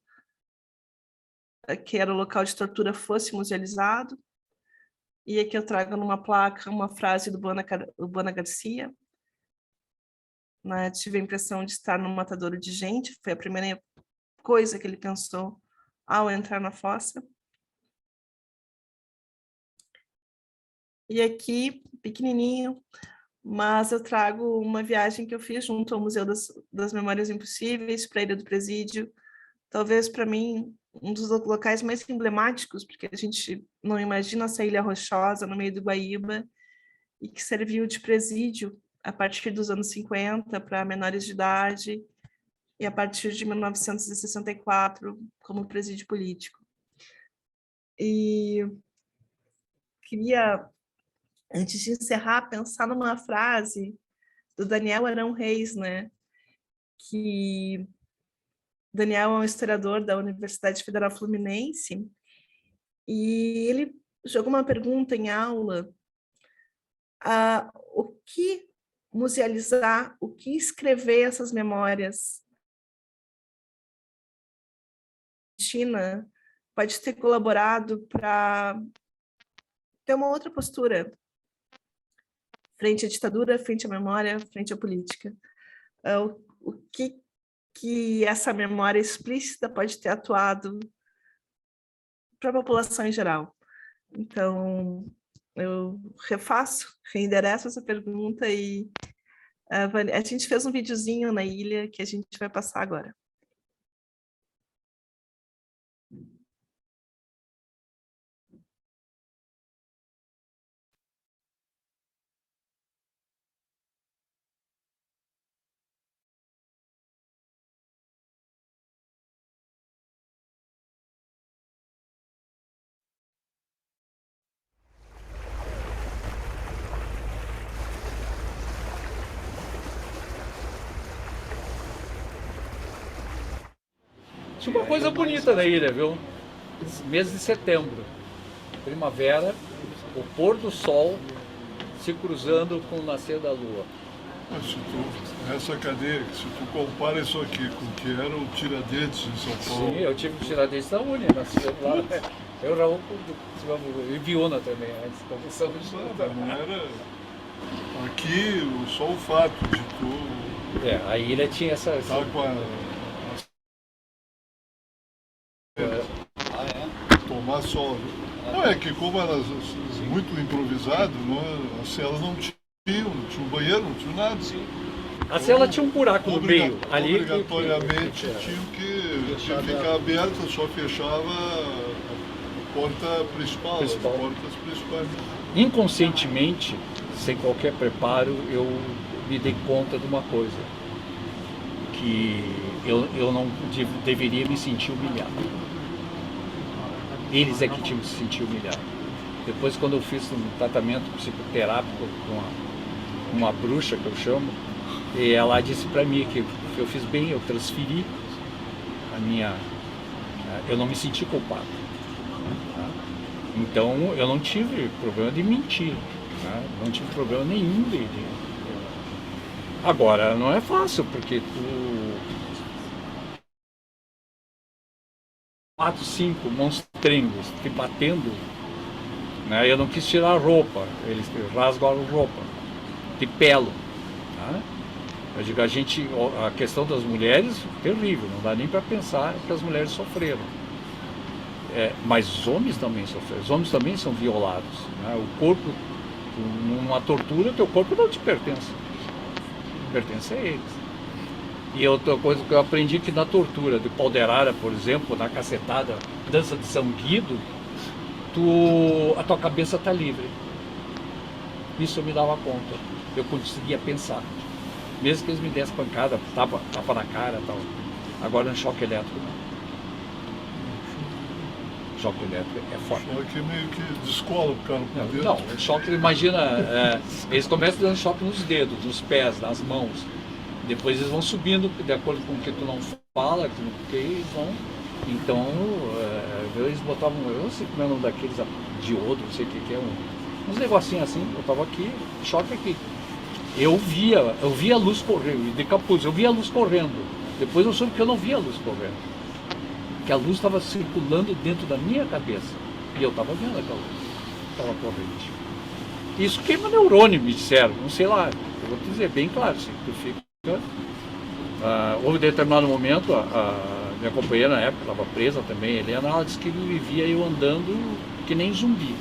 Speaker 7: que era o local de tortura, fosse musealizado. E aqui eu trago numa placa uma frase do Buana Garcia, né? Tive a impressão de estar num matadouro de gente, foi a primeira coisa que ele pensou ao entrar na fossa. E aqui, pequenininho, mas eu trago uma viagem que eu fiz junto ao Museu das Memórias Impossíveis, para a Ilha do Presídio. Talvez, para mim, um dos locais mais emblemáticos, porque a gente não imagina essa ilha rochosa no meio do Guaíba, e que serviu de presídio a partir dos anos 50 para menores de idade, e a partir de 1964 como presídio político. E queria, antes de encerrar, pensar numa frase do Daniel Arão Reis, né? Que Daniel é um historiador da Universidade Federal Fluminense, e ele jogou uma pergunta em aula: o que musealizar, o que escrever essas memórias? China pode ter colaborado para ter uma outra postura frente à ditadura, frente à memória, frente à política. O que essa memória explícita pode ter atuado para a população em geral? Então, eu reendereço essa pergunta, e a gente fez um videozinho na ilha que a gente vai passar agora.
Speaker 8: Tinha uma coisa bonita na ilha, viu? Mês de setembro, primavera, o pôr do sol se cruzando com o nascer da lua.
Speaker 9: Essa cadeia, se tu compara isso aqui com o que era o Tiradentes em São Paulo...
Speaker 8: Sim, eu tive o Tiradentes da Uni, nasci lá. Eu, Raul, e Viúna também, antes da comissão de
Speaker 9: não era... Aqui, só o fato de tu...
Speaker 8: a ilha tinha essa...
Speaker 9: Tá com a... Tomar sol. Não, é que como elas muito improvisado, não, as celas não tinha um banheiro, não tinha nada. Sim.
Speaker 8: A cela tinha um buraco no meio. Ali
Speaker 9: obrigatoriamente tinha que ficar aberta, só fechava a porta principal. As portas principais.
Speaker 8: Inconscientemente, sem qualquer preparo, eu me dei conta de uma coisa, que eu não deveria me sentir humilhado. Eles é que tinham que se sentir humilhados. Depois, quando eu fiz um tratamento psicoterápico com uma bruxa, que eu chamo, e ela disse para mim que eu fiz bem, eu transferi a minha... Eu não me senti culpado. Tá? Então, eu não tive problema de mentir. Tá? Não tive problema nenhum de... Agora, não é fácil, porque tu... 4, 5 monstrengos te batendo, né? Eu não quis tirar a roupa, eles rasgaram a roupa, de pelo. Tá? Eu digo, a questão das mulheres, terrível, não dá nem para pensar que as mulheres sofreram. Mas os homens também sofreram, os homens também são violados. Né? O corpo, numa tortura, teu corpo não te pertence, pertence a eles. E outra coisa que eu aprendi, que na tortura de pau de arara, por exemplo, na cacetada, dança de São Guido, a tua cabeça está livre. Isso eu me dava conta. Eu conseguia pensar. Mesmo que eles me dessem pancada, tapa na cara e tal. Agora no choque elétrico não. Choque elétrico é forte.
Speaker 9: Choque meio que descola o cara por dentro.
Speaker 8: Não, choque, imagina, eles começam dando choque nos dedos, nos pés, nas mãos. Depois eles vão subindo, de acordo com o que tu não fala, que eles vão. Então, eles botavam, eu não sei como é o nome daqueles, diodo, não sei o que é, uns negocinhos assim, botavam aqui, choque aqui. Eu via a luz correndo, de capuz, eu via a luz correndo. Depois eu soube que eu não via a luz correndo. Que a luz estava circulando dentro da minha cabeça. E eu estava vendo aquela luz, aquela corrente. Isso queima neurônio, me disseram, não sei lá. Eu vou te dizer bem claro, assim, tu fica... houve um determinado momento, a minha companheira na época estava presa também, Helena, ela disse que vivia eu andando que nem zumbi.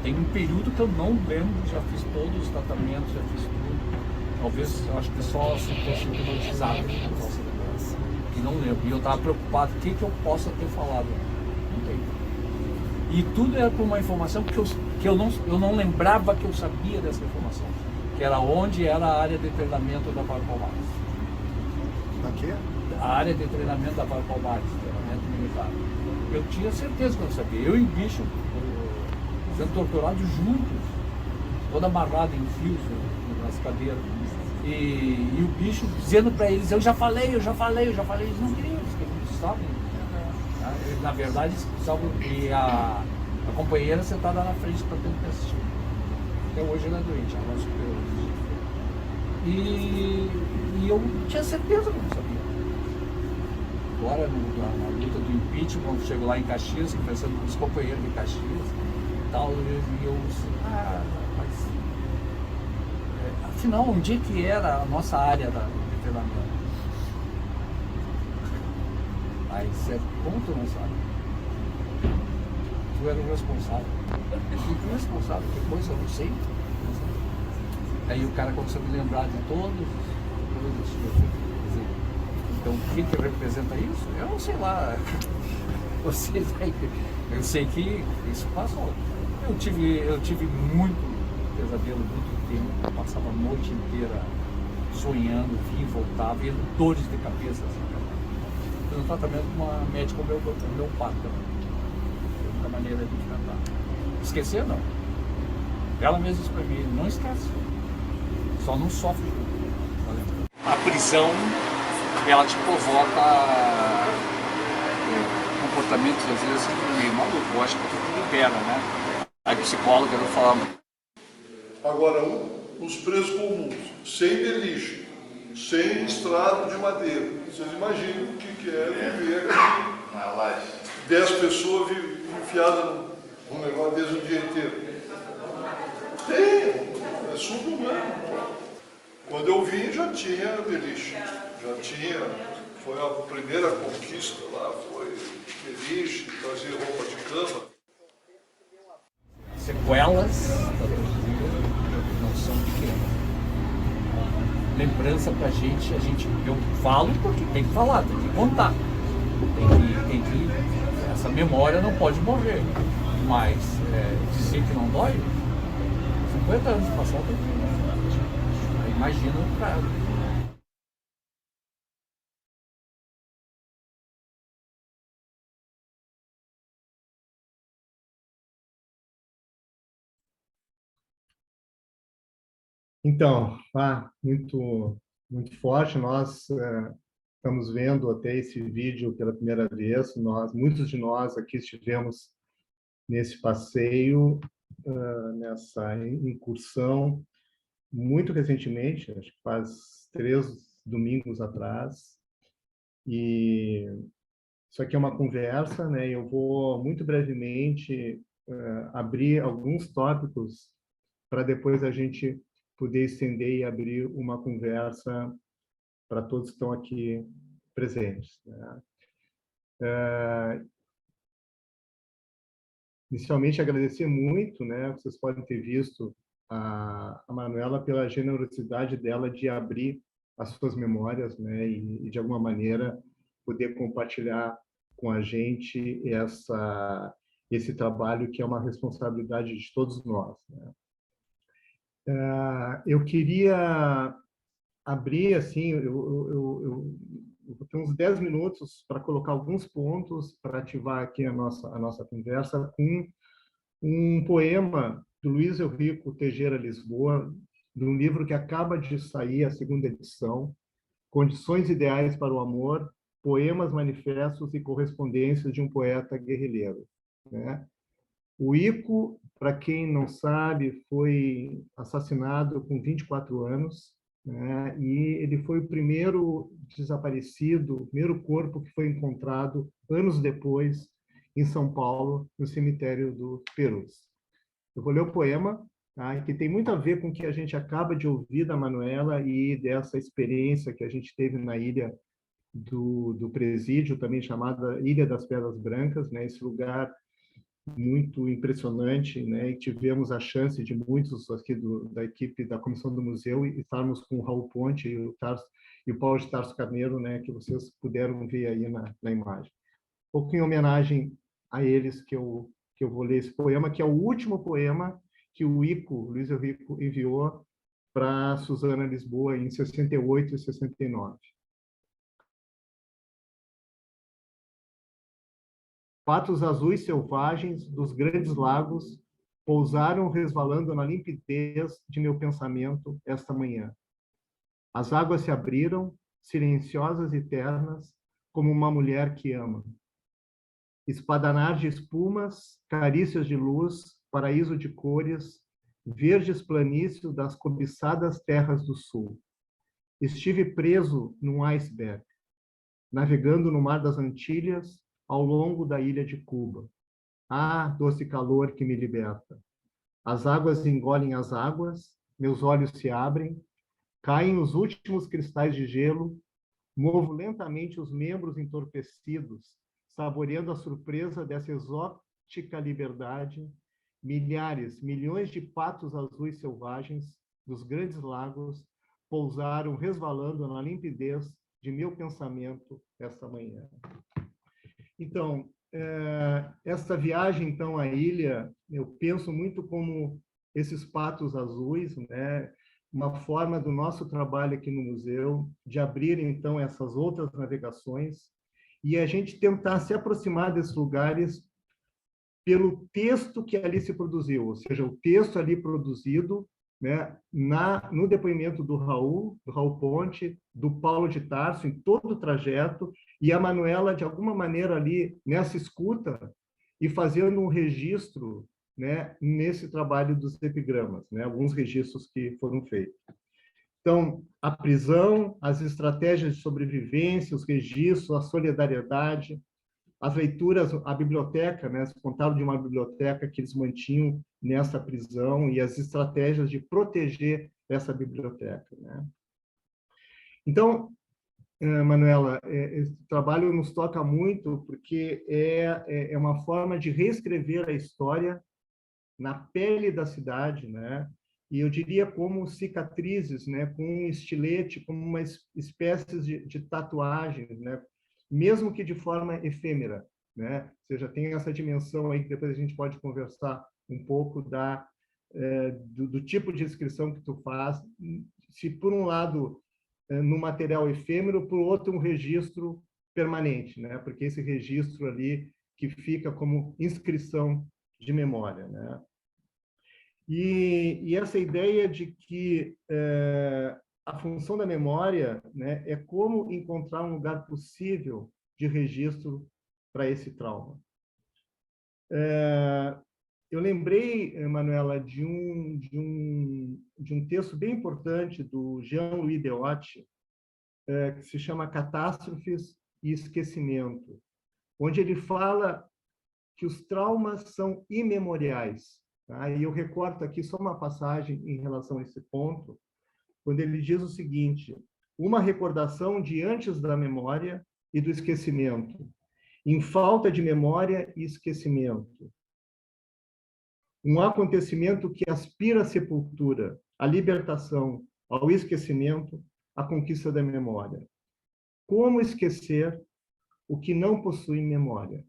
Speaker 8: Tem um período que eu não lembro, já fiz todos os tratamentos, já fiz tudo. Talvez, eu acho que só se fosse hipnotizado, e não lembro. E eu estava preocupado, o que eu possa ter falado? Não tem. E tudo era por uma informação que eu não lembrava que eu sabia dessa informação, que era onde era a área de treinamento da Varpalmares.
Speaker 9: Aqui?
Speaker 8: A área de treinamento da Varpalmares, treinamento militar. Eu tinha certeza que eu não sabia. Eu e o bicho sendo torturados juntos, todo amarrado em fios nas cadeiras. E o bicho dizendo para eles, eu já falei, eles não queriam, eles estavam. Na verdade, eles precisavam, e a companheira sentada na frente para ter que assistir. Até hoje ela é doente, ela é superior. E eu tinha certeza que eu não sabia. Agora, na luta do impeachment, quando chego lá em Caxias, conversando com os companheiros de Caxias e tal, e eu mas afinal, onde é que era a nossa área de treinamento? Aí, certo ponto, não sabe? Tu era o responsável. Eu fui o responsável, que coisa, eu não sei. Aí o cara começou a me lembrar de todos os coisas. Então, o que representa isso? Eu não sei lá. Eu sei que isso passou. Eu tive muito pesadelo, muito tempo. Eu passava a noite inteira sonhando, vinha e voltava, e dores de cabeça. Assim, fiz um tratamento com uma médica homeopata. Foi uma maneira de tratar. Esquecer, não. Ela mesma disse pra mim, não esquece. Só não sofre. A prisão, ela te provoca comportamentos, às vezes, meio maluco. Eu acho que tu libera, né? Aí psicóloga não falava.
Speaker 9: Agora, os presos comuns, sem beliche, sem estrado de madeira. Vocês imaginam o que é viver aqui. 10 pessoas enfiadas num negócio desde o dia inteiro. É subhumano. Quando eu vim já tinha beliche, já tinha, foi a primeira conquista lá, foi beliche, trazer roupa de cama.
Speaker 8: Sequelas não são pequenas. Lembrança pra gente, eu falo porque tem que falar, tem que contar. Essa memória não pode morrer. Mas dizer que não dói, 50 anos passados, imagina o cara.
Speaker 1: Então, muito, muito forte. Nós estamos vendo até esse vídeo pela primeira vez. Muitos de nós aqui estivemos nesse passeio, nessa incursão, muito recentemente, acho que faz 3 domingos atrás. E isso aqui é uma conversa, né? Eu vou muito brevemente abrir alguns tópicos para depois a gente poder estender e abrir uma conversa para todos que estão aqui presentes, né? Inicialmente, agradecer muito, né? Vocês podem ter visto a Manuela pela generosidade dela de abrir as suas memórias, né? E de alguma maneira poder compartilhar com a gente esse trabalho que é uma responsabilidade de todos nós, né? Eu queria abrir, assim, eu vou ter uns 10 minutos para colocar alguns pontos para ativar aqui a nossa conversa com um poema do Luiz Eurico Teixeira Lisboa, de um livro que acaba de sair, a 2ª edição, Condições Ideais para o Amor, Poemas, Manifestos e Correspondências de um Poeta Guerrilheiro, né? O Ico, para quem não sabe, foi assassinado com 24 anos, né? E ele foi o primeiro desaparecido, o primeiro corpo que foi encontrado anos depois em São Paulo, no cemitério do Perus. Eu vou ler o poema, tá? Que tem muito a ver com o que a gente acaba de ouvir da Manuela e dessa experiência que a gente teve na ilha do Presídio, também chamada Ilha das Pedras Brancas, né? Esse lugar muito impressionante, né? E tivemos a chance de muitos aqui da equipe da comissão do museu estarmos com o Raul Ponte e o Paulo de Tarso Carneiro, né? Que vocês puderam ver aí na imagem. Um pouco em homenagem a eles que eu vou ler esse poema, que é o último poema que o Luiz Rico enviou para Suzana Lisboa em 68 e 69. Patos azuis selvagens dos grandes lagos pousaram resvalando na limpidez de meu pensamento esta manhã. As águas se abriram, silenciosas e ternas, como uma mulher que ama. Espadanar de espumas, carícias de luz, paraíso de cores, verdes planícies das cobiçadas terras do sul. Estive preso num iceberg, navegando no mar das Antilhas, ao longo da ilha de Cuba. Ah, doce calor que me liberta. As águas engolem as águas, meus olhos se abrem, caem os últimos cristais de gelo, movo lentamente os membros entorpecidos, saboreando a surpresa dessa exótica liberdade. Milhares, milhões de patos azuis selvagens dos grandes lagos pousaram resvalando na limpidez de meu pensamento esta manhã. Então, essa viagem então à ilha, eu penso muito como esses patos azuis, né? Uma forma do nosso trabalho aqui no museu de abrir então essas outras navegações e a gente tentar se aproximar desses lugares pelo texto que ali se produziu, ou seja, o texto ali produzido, né, no depoimento do Raul Ponte, do Paulo de Tarso, em todo o trajeto, e a Manuela, de alguma maneira, ali nessa escuta e fazendo um registro, né, nesse trabalho dos epigramas, né, alguns registros que foram feitos. Então, a prisão, as estratégias de sobrevivência, os registros, a solidariedade, as leituras, a biblioteca, né, contaram de uma biblioteca que eles mantinham nessa prisão e as estratégias de proteger essa biblioteca, né? Então, Manuela, esse trabalho nos toca muito porque é uma forma de reescrever a história na pele da cidade, né? E eu diria como cicatrizes, né? Com um estilete, como uma espécie de tatuagem, né? Mesmo que de forma efêmera, né? Ou seja, tem essa dimensão aí que depois a gente pode conversar um pouco do tipo de descrição que tu faz, se por um lado no material efêmero, por outro um registro permanente, né? Porque esse registro ali que fica como inscrição de memória, né? E essa ideia de que a função da memória, né, é como encontrar um lugar possível de registro para esse trauma. Eu lembrei, Manuela, de um texto bem importante do Jean-Louis Deotte, que se chama Catástrofes e Esquecimento, onde ele fala que os traumas são imemoriais. Tá? E eu recorto aqui só uma passagem em relação a esse ponto, quando ele diz o seguinte: uma recordação de antes da memória e do esquecimento, em falta de memória e esquecimento. Um acontecimento que aspira à sepultura, à libertação, ao esquecimento, à conquista da memória. Como esquecer o que não possui memória?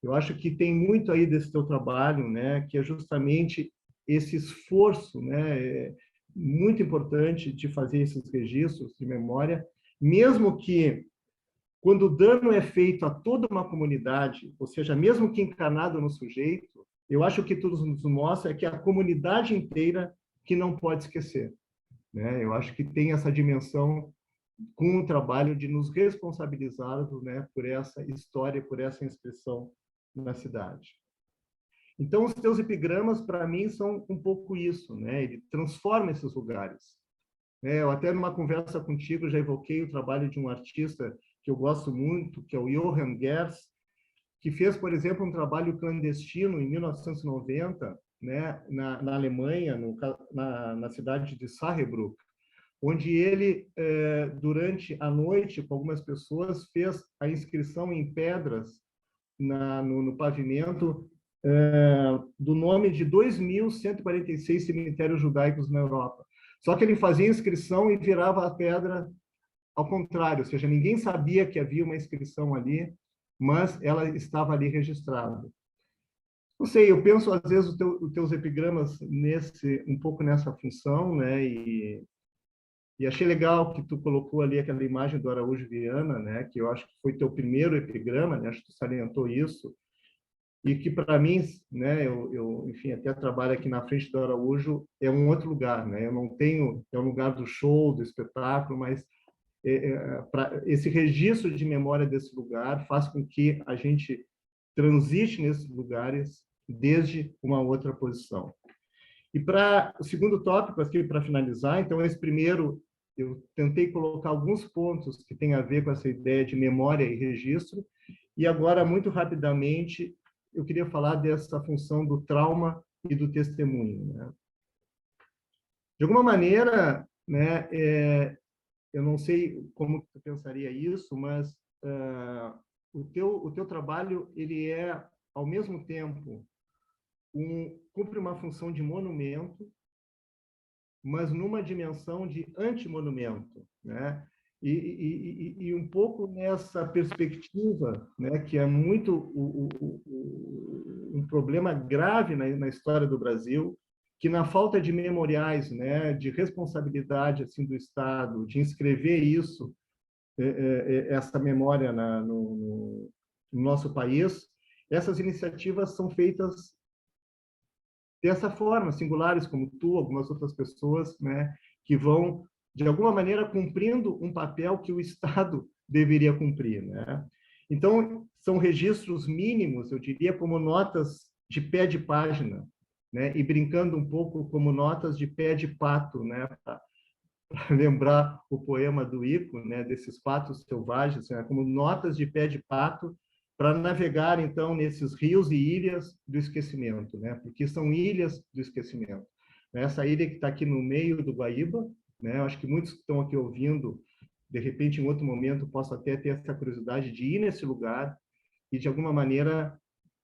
Speaker 1: Eu acho que tem muito aí desse teu trabalho, né, que é justamente esse esforço, né, muito importante de fazer esses registros de memória, mesmo que quando o dano é feito a toda uma comunidade, ou seja, mesmo que encarnado no sujeito, eu acho que tudo nos mostra é que a comunidade inteira que não pode esquecer, né? Eu acho que tem essa dimensão com o trabalho de nos responsabilizarmos, né, por essa história, por essa inscrição na cidade. Então, os teus epigramas, para mim, são um pouco isso, né? Ele transforma esses lugares. Eu até numa conversa contigo já evoquei o trabalho de um artista que eu gosto muito, que é o Johann Gers, que fez, por exemplo, um trabalho clandestino em 1990, né, na Alemanha, na cidade de Saarbrück, onde ele, durante a noite, com algumas pessoas, fez a inscrição em pedras no pavimento do nome de 2.146 cemitérios judaicos na Europa. Só que ele fazia inscrição e virava a pedra ao contrário, ou seja, ninguém sabia que havia uma inscrição ali, mas ela estava ali registrada. Não sei, eu penso às vezes os teus epigramas um pouco nessa função, né? E achei legal que tu colocou ali aquela imagem do Araújo Viana, né? Que eu acho que foi teu primeiro epigrama, né? Acho que tu salientou isso. E que para mim, né? Enfim, até trabalho aqui na frente do Araújo, é um outro lugar, né? Eu não tenho, é um lugar do show, do espetáculo, mas esse registro de memória desse lugar faz com que a gente transite nesses lugares desde uma outra posição. E para o segundo tópico, aqui para finalizar, então, esse primeiro, eu tentei colocar alguns pontos que têm a ver com essa ideia de memória e registro, e agora, muito rapidamente, eu queria falar dessa função do trauma e do testemunho, né? De alguma maneira, né, eu não sei como tu pensaria isso, mas o teu trabalho, ele é, ao mesmo tempo, cumpre uma função de monumento, mas numa dimensão de antimonumento, né? E um pouco nessa perspectiva, né, que é muito um problema grave na história do Brasil, que na falta de memoriais, né, de responsabilidade assim do Estado, de inscrever isso, essa memória no nosso país, essas iniciativas são feitas dessa forma, singulares como tu, algumas outras pessoas, né, que vão, de alguma maneira, cumprindo um papel que o Estado deveria cumprir, né? Então, são registros mínimos, eu diria, como notas de pé de página, né, e brincando um pouco como notas de pé de pato, né, para lembrar o poema do Ico, né, desses patos selvagens, né, como notas de pé de pato para navegar, então, nesses rios e ilhas do esquecimento, né, porque são ilhas do esquecimento. Essa ilha que está aqui no meio do Guaíba, né, acho que muitos que estão aqui ouvindo, de repente, em outro momento, possam até ter essa curiosidade de ir nesse lugar e, de alguma maneira,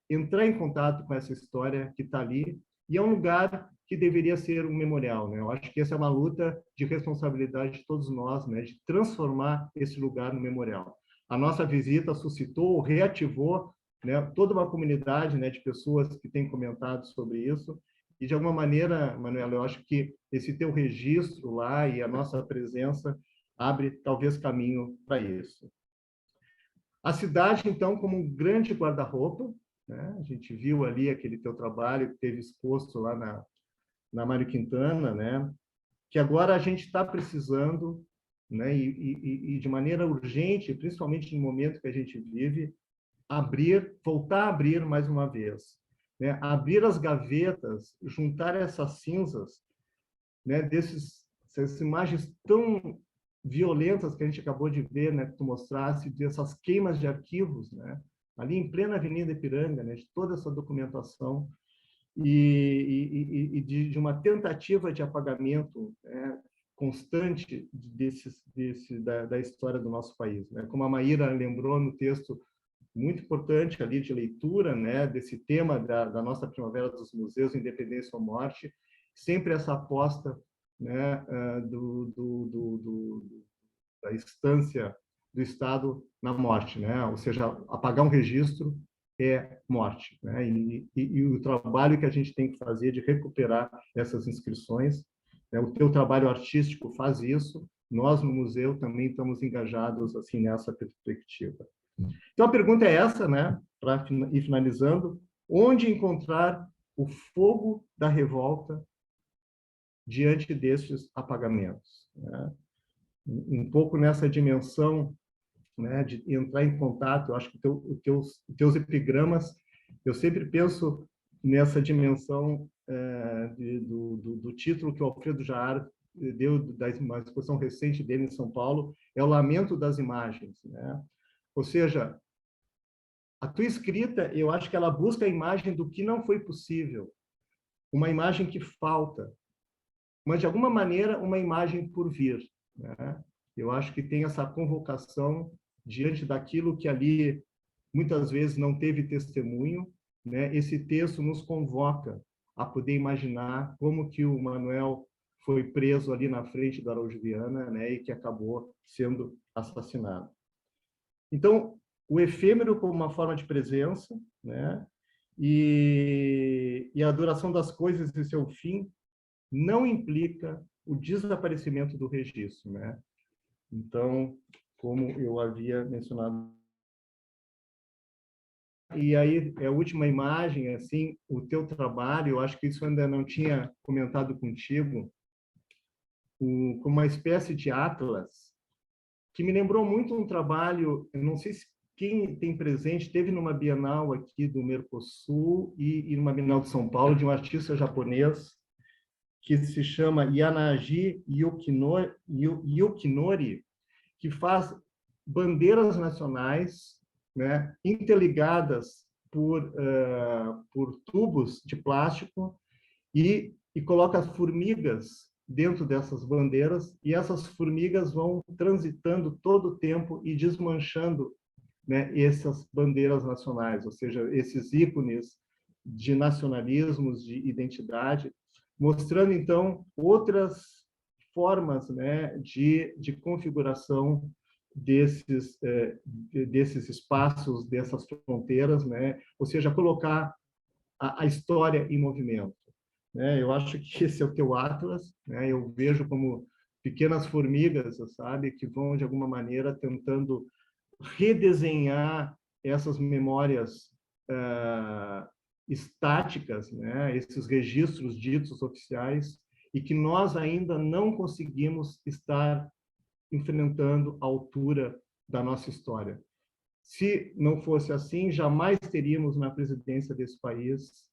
Speaker 1: entrar em contato com essa história que está ali. E é um lugar que deveria ser um memorial, né? Eu acho que essa é uma luta de responsabilidade de todos nós, né? De transformar esse lugar no memorial. A nossa visita suscitou, reativou, né, toda uma comunidade, né, de pessoas que têm comentado sobre isso. E, de alguma maneira, Manuela, eu acho que esse teu registro lá e a nossa presença abre, talvez, caminho para isso. A cidade, então, como um grande guarda-roupa, né? A gente viu ali aquele teu trabalho que teve exposto lá na Mário Quintana, né? Que agora a gente está precisando, né? E de maneira urgente, principalmente no momento que a gente vive, voltar a abrir mais uma vez, né? Abrir as gavetas, juntar essas cinzas, né? Essas imagens tão violentas que a gente acabou de ver, né? Que tu mostrasse, dessas queimas de arquivos, né? Ali em plena Avenida Ipiranga, né? De toda essa documentação e de uma tentativa de apagamento, né, constante da história do nosso país, né? Como a Maíra lembrou no texto muito importante ali de leitura, né, desse tema da nossa Primavera dos Museus, Independência ou Morte, sempre essa aposta, né, da instância do Estado na morte, né? Ou seja, apagar um registro é morte, né? E o trabalho que a gente tem que fazer de recuperar essas inscrições, né? O teu trabalho artístico faz isso, nós no museu também estamos engajados assim nessa perspectiva. Então a pergunta é essa, né? Para ir finalizando, onde encontrar o fogo da revolta diante destes apagamentos, né? Um pouco nessa dimensão, né, de entrar em contato. Eu acho que os teus epigramas, eu sempre penso nessa dimensão do título que o Alfredo Jaar deu da uma exposição recente dele em São Paulo, é o Lamento das Imagens, né? Ou seja, a tua escrita, eu acho que ela busca a imagem do que não foi possível, uma imagem que falta, mas de alguma maneira uma imagem por vir, né? Eu acho que tem essa convocação diante daquilo que ali muitas vezes não teve testemunho, né, esse texto nos convoca a poder imaginar como que o Manuel foi preso ali na frente da Araújo Viana, né, e que acabou sendo assassinado. Então, o efêmero como uma forma de presença, né, e a duração das coisas e seu fim não implica o desaparecimento do registro, né? Então, como eu havia mencionado. E aí, a última imagem, assim, o teu trabalho, eu acho que isso eu ainda não tinha comentado contigo, como uma espécie de atlas, que me lembrou muito um trabalho, eu não sei se quem tem presente, teve numa Bienal aqui do Mercosul e numa Bienal de São Paulo, de um artista japonês, que se chama Yanagi Yukinori, que faz bandeiras nacionais, né, interligadas por tubos de plástico e coloca as formigas dentro dessas bandeiras, e essas formigas vão transitando todo o tempo e desmanchando, né, essas bandeiras nacionais, ou seja, esses ícones de nacionalismos, de identidade, mostrando, então, outras formas, né, de configuração desses espaços, dessas fronteiras, né, ou seja, colocar a história em movimento, né? Eu acho que esse é o teu atlas, né? Eu vejo como pequenas formigas, sabe, que vão de alguma maneira tentando redesenhar essas memórias estáticas, né? Esses registros ditos oficiais, e que nós ainda não conseguimos estar enfrentando à altura da nossa história. Se não fosse assim, jamais teríamos na presidência desse país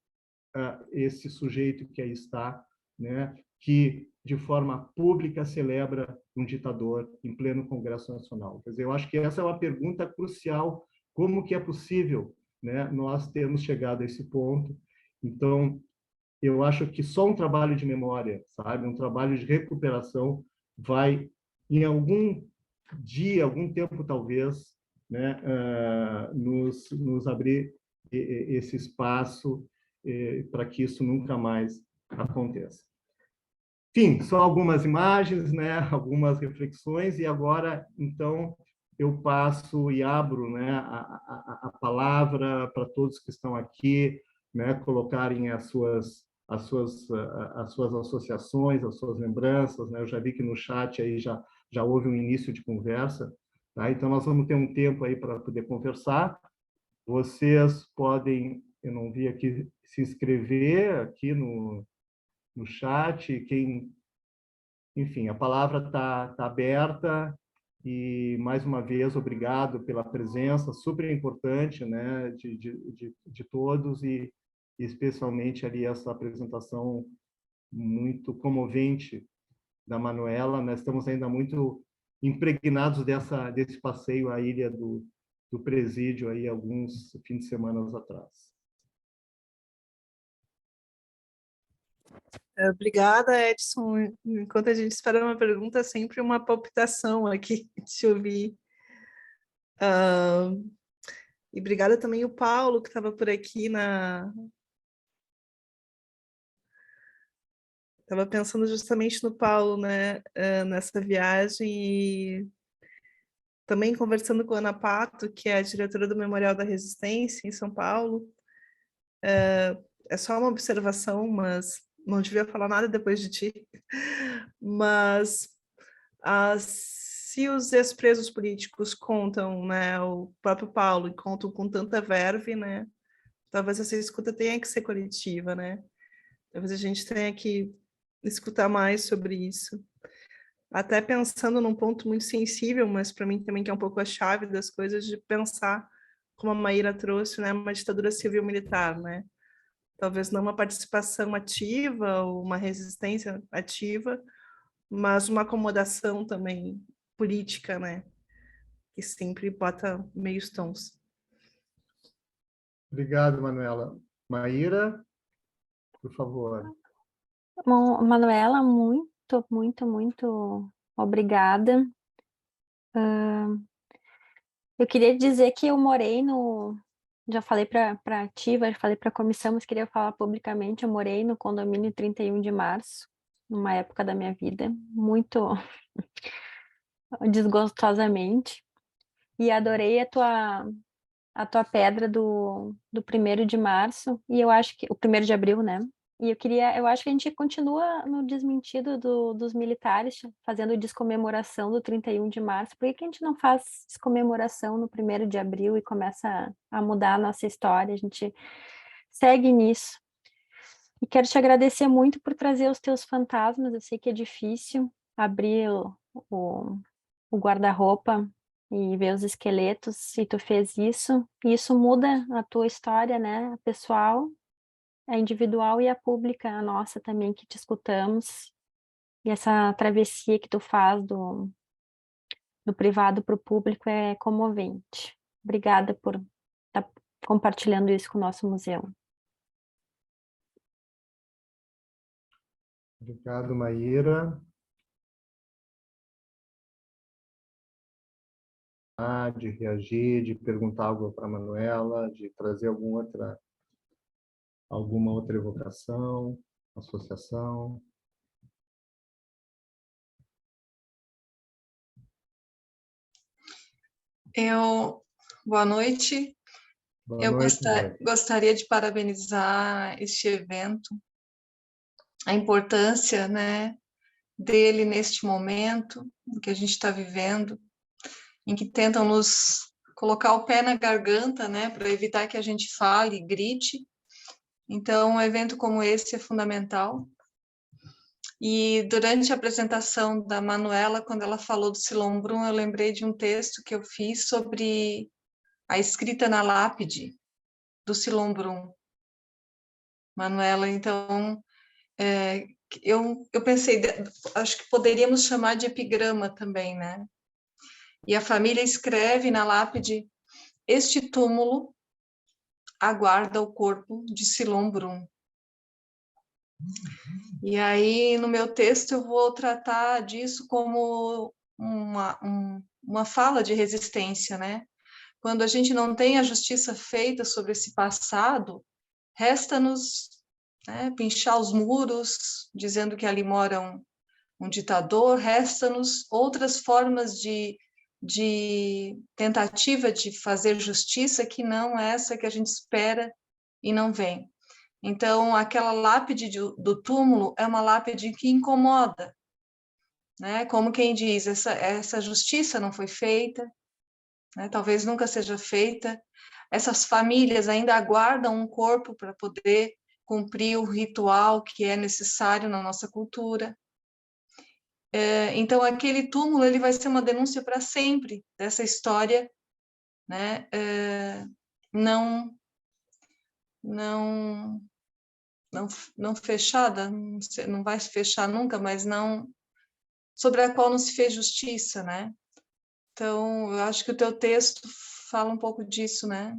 Speaker 1: esse sujeito que aí está, né, que de forma pública celebra um ditador em pleno Congresso Nacional. Quer dizer, eu acho que essa é uma pergunta crucial, como que é possível, né, nós termos chegado a esse ponto. Então, eu acho que só um trabalho de memória, sabe, um trabalho de recuperação vai, em algum dia, algum tempo talvez, né, nos abrir esse espaço para que isso nunca mais aconteça. Enfim, só algumas imagens, né, algumas reflexões, e agora, então, eu passo e abro, né, a palavra para todos que estão aqui, né, colocarem as suas associações, as suas lembranças, né? Eu já vi que no chat aí já houve um início de conversa, tá? Então nós vamos ter um tempo aí para poder conversar. Vocês podem, eu não vi aqui, se inscrever aqui no chat, enfim, a palavra está aberta, e mais uma vez obrigado pela presença super importante, né, de todos, e especialmente ali essa apresentação muito comovente da Manuela. Nós estamos ainda muito impregnados desse passeio à ilha do Presídio aí alguns fins de semana atrás.
Speaker 7: Obrigada, Edson. Enquanto a gente espera uma pergunta, sempre uma palpitação aqui de ouvir. E obrigada também o Paulo, que estava por aqui Estava pensando justamente no Paulo, né, nessa viagem, e também conversando com a Ana Pato, que é a diretora do Memorial da Resistência em São Paulo. É só uma observação, mas não devia falar nada depois de ti. Mas se os ex-presos políticos contam, né, o próprio Paulo, e contam com tanta verve, né, talvez essa escuta tenha que ser coletiva, né? Talvez a gente tenha que escutar mais sobre isso. Até pensando num ponto muito sensível, mas para mim também que é um pouco a chave das coisas, de pensar, como a Maíra trouxe, né, uma ditadura civil-militar, né? Talvez não uma participação ativa ou uma resistência ativa, mas uma acomodação também política, né? Que sempre bota meios tons.
Speaker 1: Obrigado, Manuela. Maíra, por favor.
Speaker 6: Bom, Manuela, muito, muito, muito obrigada. Eu queria dizer que eu morei no já falei para ti, já falei para a comissão, mas queria falar publicamente. Eu morei no condomínio 31 de março, numa época da minha vida, muito desgostosamente, e adorei a tua pedra do 1º de março, e eu acho que o 1º de abril, né? E eu acho que a gente continua no desmentido dos militares, fazendo descomemoração do 31 de março. Por que a gente não faz descomemoração no 1º de abril e começa a mudar a nossa história? A gente segue nisso. E quero te agradecer muito por trazer os teus fantasmas. Eu sei que é difícil abrir o, o guarda-roupa e ver os esqueletos, e tu fez isso. E isso muda a tua história, né? A pessoal, a individual e a pública, a nossa também, que te escutamos. E essa travessia que tu faz do privado para o público é comovente. Obrigada por estar compartilhando isso com o nosso museu.
Speaker 1: Obrigado, Maíra. De reagir, de perguntar algo para a Manuela, de trazer alguma outra evocação, associação.
Speaker 10: Boa noite.
Speaker 1: Boa
Speaker 10: Eu
Speaker 1: noite,
Speaker 10: gostaria de parabenizar este evento, a importância, né, dele neste momento em que a gente está vivendo, em que tentam nos colocar o pé na garganta, né, para evitar que a gente fale, grite. Então, um evento como esse é fundamental. E durante a apresentação da Manuela, quando ela falou do Silombrun, eu lembrei de um texto que eu fiz sobre a escrita na lápide do Silombrun. Manuela, então, eu pensei, acho que poderíamos chamar de epigrama também, né? E a família escreve na lápide: este túmulo aguarda o corpo de Silombrun. E aí, no meu texto, eu vou tratar disso como uma fala de resistência, né? Quando a gente não tem a justiça feita sobre esse passado, resta-nos, né, pinchar os muros, dizendo que ali mora um ditador, resta-nos outras formas de tentativa de fazer justiça que não essa que a gente espera e não vem. Então, aquela lápide do túmulo é uma lápide que incomoda, né? Como quem diz, essa justiça não foi feita, né? Talvez nunca seja feita. Essas famílias ainda aguardam um corpo para poder cumprir o ritual que é necessário na nossa cultura. Então, aquele túmulo ele vai ser uma denúncia para sempre dessa história, né? Não fechada, não vai se fechar nunca, mas não sobre a qual não se fez justiça, né? Então, eu acho que o teu texto fala um pouco disso, né?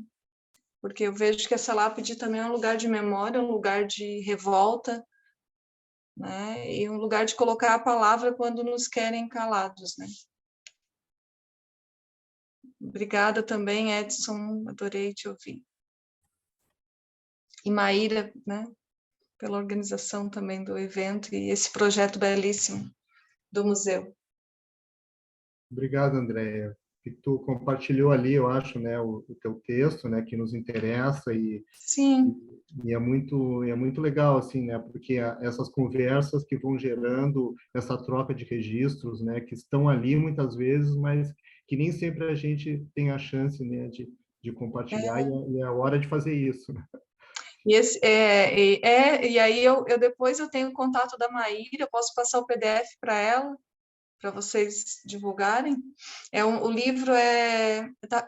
Speaker 10: Porque eu vejo que essa lápide também é um lugar de memória, um lugar de revolta, né? E um lugar de colocar a palavra quando nos querem calados, né? Obrigada também, Edson, adorei te ouvir. E Maíra, né, pela organização também do evento e esse projeto belíssimo do museu.
Speaker 1: Obrigado, Andréia. Que tu compartilhou ali, eu acho, né, o teu texto, né, que nos interessa
Speaker 10: Sim.
Speaker 1: E é muito legal, assim, né, porque essas conversas que vão gerando essa troca de registros, né, que estão ali muitas vezes, mas que nem sempre a gente tem a chance, né, de compartilhar e é a hora de fazer isso.
Speaker 10: E aí eu depois eu tenho o contato da Maíra, eu posso passar o PDF para ela, para vocês divulgarem. O livro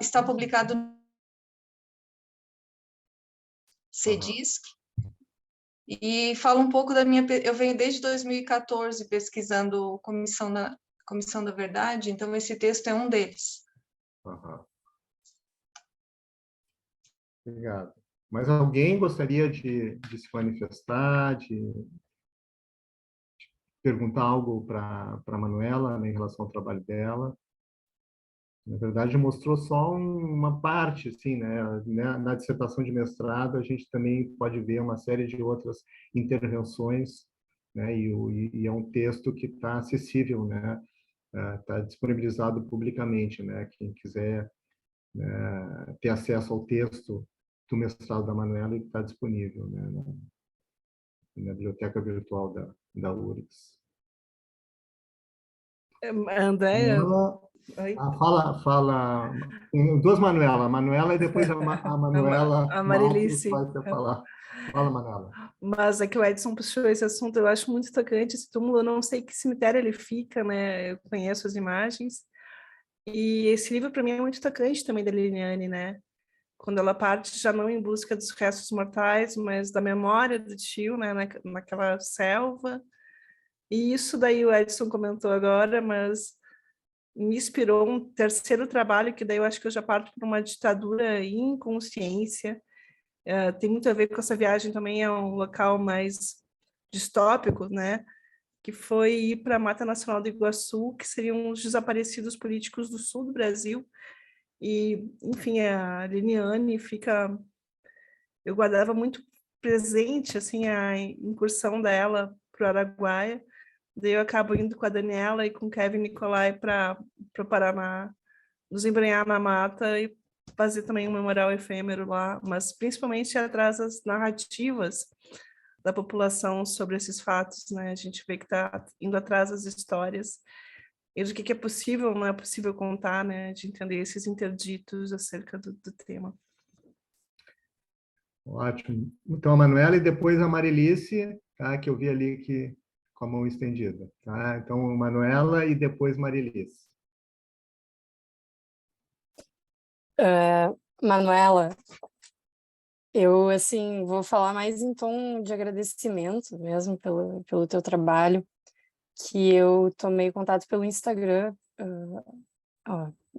Speaker 10: está publicado no CEDISC, e fala um pouco da minha... Eu venho desde 2014 pesquisando Comissão da Verdade, então esse texto é um deles.
Speaker 1: Obrigado. Mas alguém gostaria de se manifestar, de perguntar algo para a Manuela, né, em relação ao trabalho dela? Na verdade, mostrou só uma parte, assim, né? Na dissertação de mestrado, a gente também pode ver uma série de outras intervenções, né? E é um texto que está acessível, né? Está disponibilizado publicamente, né? Quem quiser, né, ter acesso ao texto do mestrado da Manuela, ele está disponível, né? Na biblioteca virtual da URGS.
Speaker 7: Andréia, oi?
Speaker 1: Fala. Tem duas Manuela. A Manuela e depois a Manuela
Speaker 7: A
Speaker 1: Maltos
Speaker 7: Marilice.
Speaker 1: vai falar. Fala, Manuela.
Speaker 7: Mas é que o Edson puxou esse assunto, eu acho muito tocante esse túmulo, eu não sei que cemitério ele fica, né? Eu conheço as imagens. E esse livro, para mim, é muito tocante também da Liliane, né? Quando ela parte já não em busca dos restos mortais, mas da memória do tio, né? Naquela selva. E isso daí o Edson comentou agora, mas me inspirou um terceiro trabalho, que daí eu acho que eu já parto para uma ditadura e inconsciência. Tem muito a ver com essa viagem também, é um local mais distópico, né? Que foi ir para a Mata Nacional do Iguaçu, que seriam os desaparecidos políticos do sul do Brasil. E, enfim, a Liliane fica... Eu guardava muito presente, assim, a incursão dela para o Araguaia. Daí eu acabo indo com a Daniela e com o Kevin Nicolai para o Paraná, nos embrenhar na mata e fazer também um memorial efêmero lá, mas principalmente atrás das narrativas da população sobre esses fatos, né? A gente vê que está indo atrás das histórias e do que é possível, não é possível contar, né? De entender esses interditos acerca do tema.
Speaker 1: Ótimo. Então, a Manuela e depois a Marilice, tá? Que eu vi ali que, com a mão estendida. Tá? Então, Manuela e depois Marilice.
Speaker 11: Manuela, eu, assim, vou falar mais em tom de agradecimento mesmo pelo teu trabalho, que eu tomei contato pelo Instagram,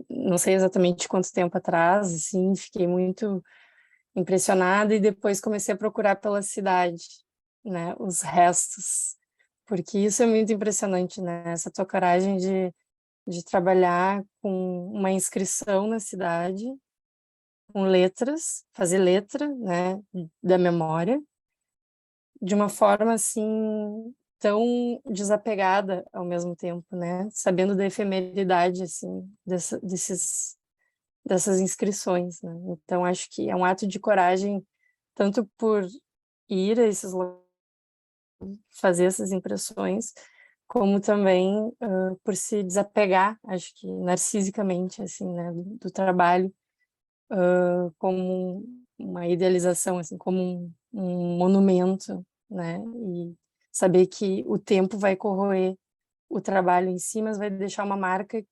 Speaker 11: não sei exatamente quanto tempo atrás, assim, fiquei muito impressionada e depois comecei a procurar pela cidade, né, os restos, porque isso é muito impressionante, né, essa tua coragem de trabalhar com uma inscrição na cidade, com letras, fazer letra, né, da memória, de uma forma assim tão desapegada ao mesmo tempo, né, sabendo da efemeridade assim dessas inscrições, né? Então acho que é um ato de coragem tanto por ir a esses locais, fazer essas impressões, como também por se desapegar, acho que narcisicamente assim, né, do trabalho, como uma idealização, assim, como um monumento, né? E saber que o tempo vai corroer o trabalho em si, mas vai deixar uma marca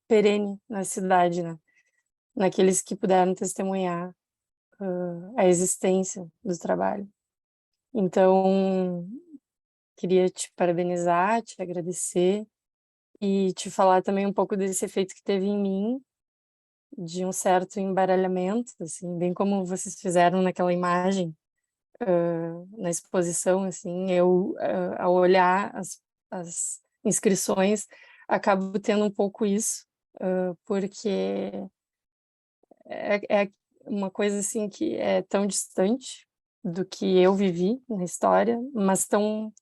Speaker 11: perene na cidade, né? Naqueles que puderam testemunhar a existência do trabalho. Então, queria te parabenizar, te agradecer e te falar também um pouco desse efeito que teve em mim, de um certo embaralhamento, assim, bem como vocês fizeram naquela imagem, na exposição, assim, eu, ao olhar as inscrições, acabo tendo um pouco isso, porque é uma coisa, assim, que é tão distante do que eu vivi na história, mas tão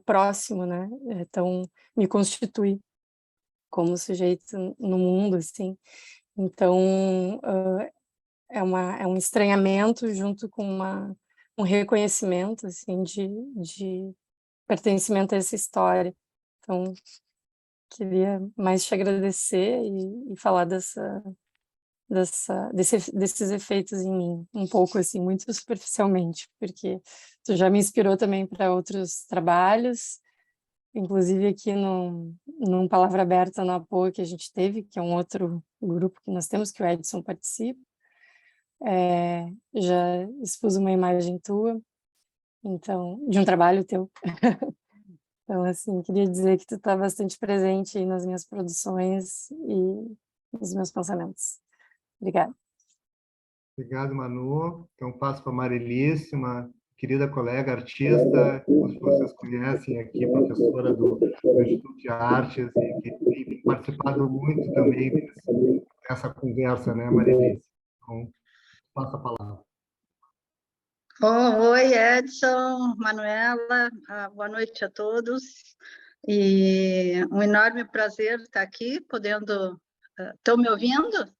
Speaker 11: próximo, né, tão me constitui como sujeito no mundo, assim. Então, é um estranhamento junto com um reconhecimento, assim, de pertencimento a essa história. Então, queria mais te agradecer e falar desses efeitos em mim, um pouco, assim, muito superficialmente, porque tu já me inspirou também para outros trabalhos, inclusive aqui num Palavra Aberta na Apoio que a gente teve, que é um outro grupo que nós temos, que o Edson participa. Já expus uma imagem tua, então, de um trabalho teu. Então, assim, queria dizer que tu está bastante presente aí nas minhas produções e nos meus pensamentos. Obrigada.
Speaker 1: Obrigado, Manu. Então, passo para a Marilice, querida colega artista, que vocês conhecem aqui, professora do Instituto de Artes, e que tem participado muito também dessa conversa, né, Marilice? Então, passa a palavra.
Speaker 12: Oi, Edson, Manuela, boa noite a todos. E um enorme prazer estar aqui, podendo... Estão me ouvindo?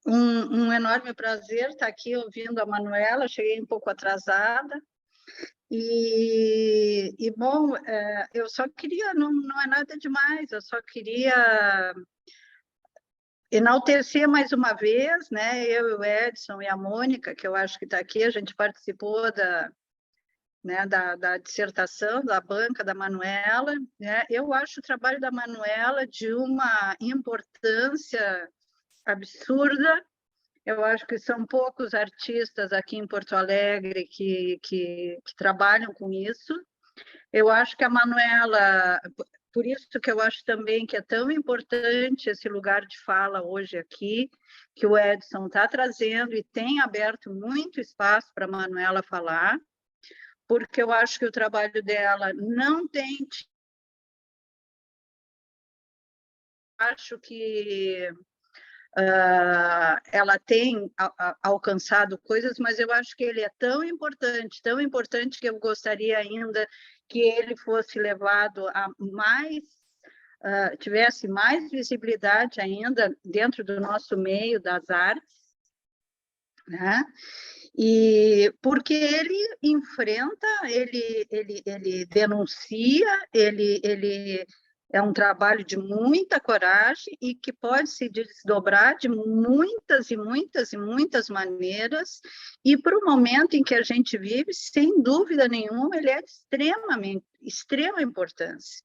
Speaker 12: Um enorme prazer estar aqui ouvindo a Manuela, cheguei um pouco atrasada. Bom, eu só queria, não é nada demais, eu só queria enaltecer mais uma vez, né? Eu e o Edson e a Mônica, que eu acho que está aqui, a gente participou da dissertação, da banca da Manuela, né? Eu acho o trabalho da Manuela de uma importância absurda. Eu acho que são poucos artistas aqui em Porto Alegre que trabalham com isso. Eu acho que a Manuela, por isso que eu acho também que é tão importante esse lugar de fala hoje aqui, que o Edson está trazendo e tem aberto muito espaço para a Manuela falar, porque eu acho que o trabalho dela não tem... Acho que ela tem alcançado coisas, mas eu acho que ele é tão importante que eu gostaria ainda que ele fosse levado a mais, tivesse mais visibilidade ainda dentro do nosso meio das artes, né? E porque ele enfrenta, ele denuncia, ele é um trabalho de muita coragem e que pode se desdobrar de muitas e muitas e muitas maneiras, e para o momento em que a gente vive, sem dúvida nenhuma, ele é de extrema importância.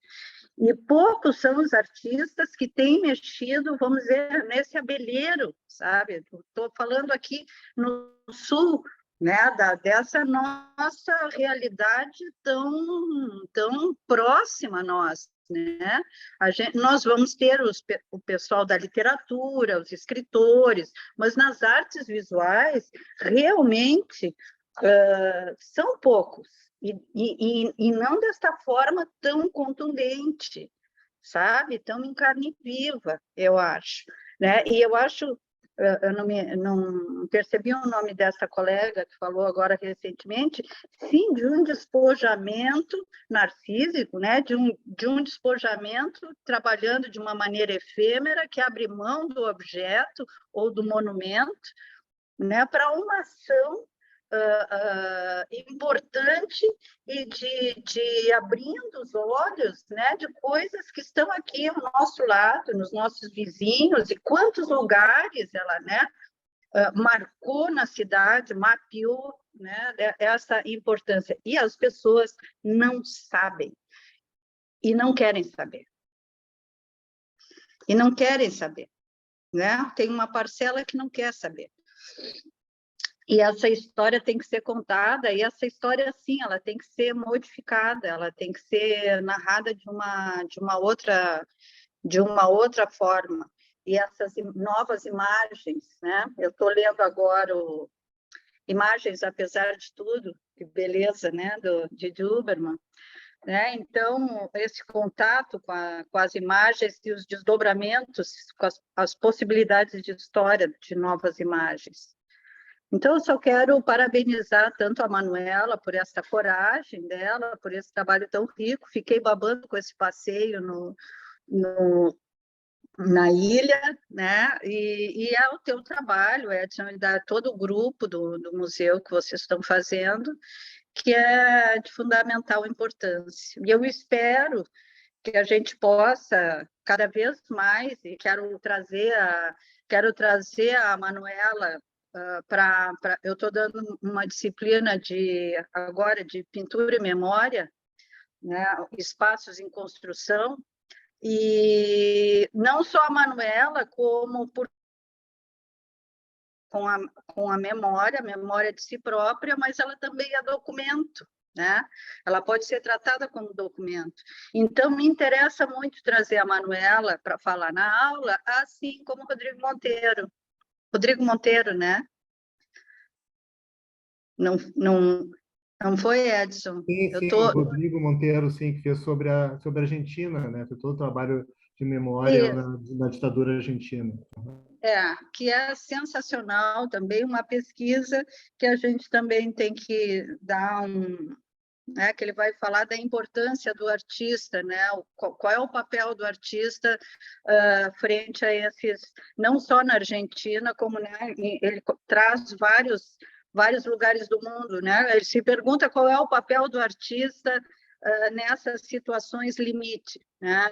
Speaker 12: E poucos são os artistas que têm mexido, vamos dizer, nesse abelheiro, sabe? Estou falando aqui no Sul, né, dessa nossa realidade tão próxima a nós, né? Nós vamos ter o pessoal da literatura, os escritores, mas nas artes visuais, realmente, são poucos. E não desta forma tão contundente, sabe? Tão em carne viva, eu acho. Né? E eu acho, eu não percebi o nome dessa colega que falou agora recentemente, sim, de um despojamento narcísico, né? de um despojamento trabalhando de uma maneira efêmera, que abre mão do objeto ou do monumento, né? Para uma ação importante e de abrindo os olhos, né, de coisas que estão aqui ao nosso lado, nos nossos vizinhos, e quantos lugares ela, né, marcou na cidade, mapeou, né, essa importância. E as pessoas não sabem e não querem saber. E não querem saber, né? Tem uma parcela que não quer saber. E essa história tem que ser contada, e essa história, sim, ela tem que ser modificada, ela tem que ser narrada de uma outra forma. E essas novas imagens, né? Eu estou lendo agora Imagens Apesar de Tudo, que beleza, né? De Huberman. Né? Então, esse contato com as imagens e os desdobramentos, com as possibilidades de história de novas imagens. Então, eu só quero parabenizar tanto a Manuela por essa coragem dela, por esse trabalho tão rico. Fiquei babando com esse passeio na ilha, né? E é o teu trabalho, Edson, e da todo o grupo do museu que vocês estão fazendo, que é de fundamental importância. E eu espero que a gente possa, cada vez mais, e quero trazer a Manuela eu estou dando uma disciplina agora de pintura e memória, né, espaços em construção, e não só a Manuela, como com a memória de si própria, mas ela também é documento, né? Ela pode ser tratada como documento. Então, me interessa muito trazer a Manuela para falar na aula, assim como o Rodrigo Monteiro, né? Não foi, Edson?
Speaker 1: Sim, sim, o Rodrigo Monteiro, sim, que fez sobre a Argentina, né? Foi todo o trabalho de memória na ditadura argentina.
Speaker 12: Que é sensacional também, uma pesquisa que a gente também tem que dar que ele vai falar da importância do artista, né? Qual é o papel do artista frente a esses, não só na Argentina, como, né, ele traz vários lugares do mundo, né? Ele se pergunta qual é o papel do artista nessas situações limite, né?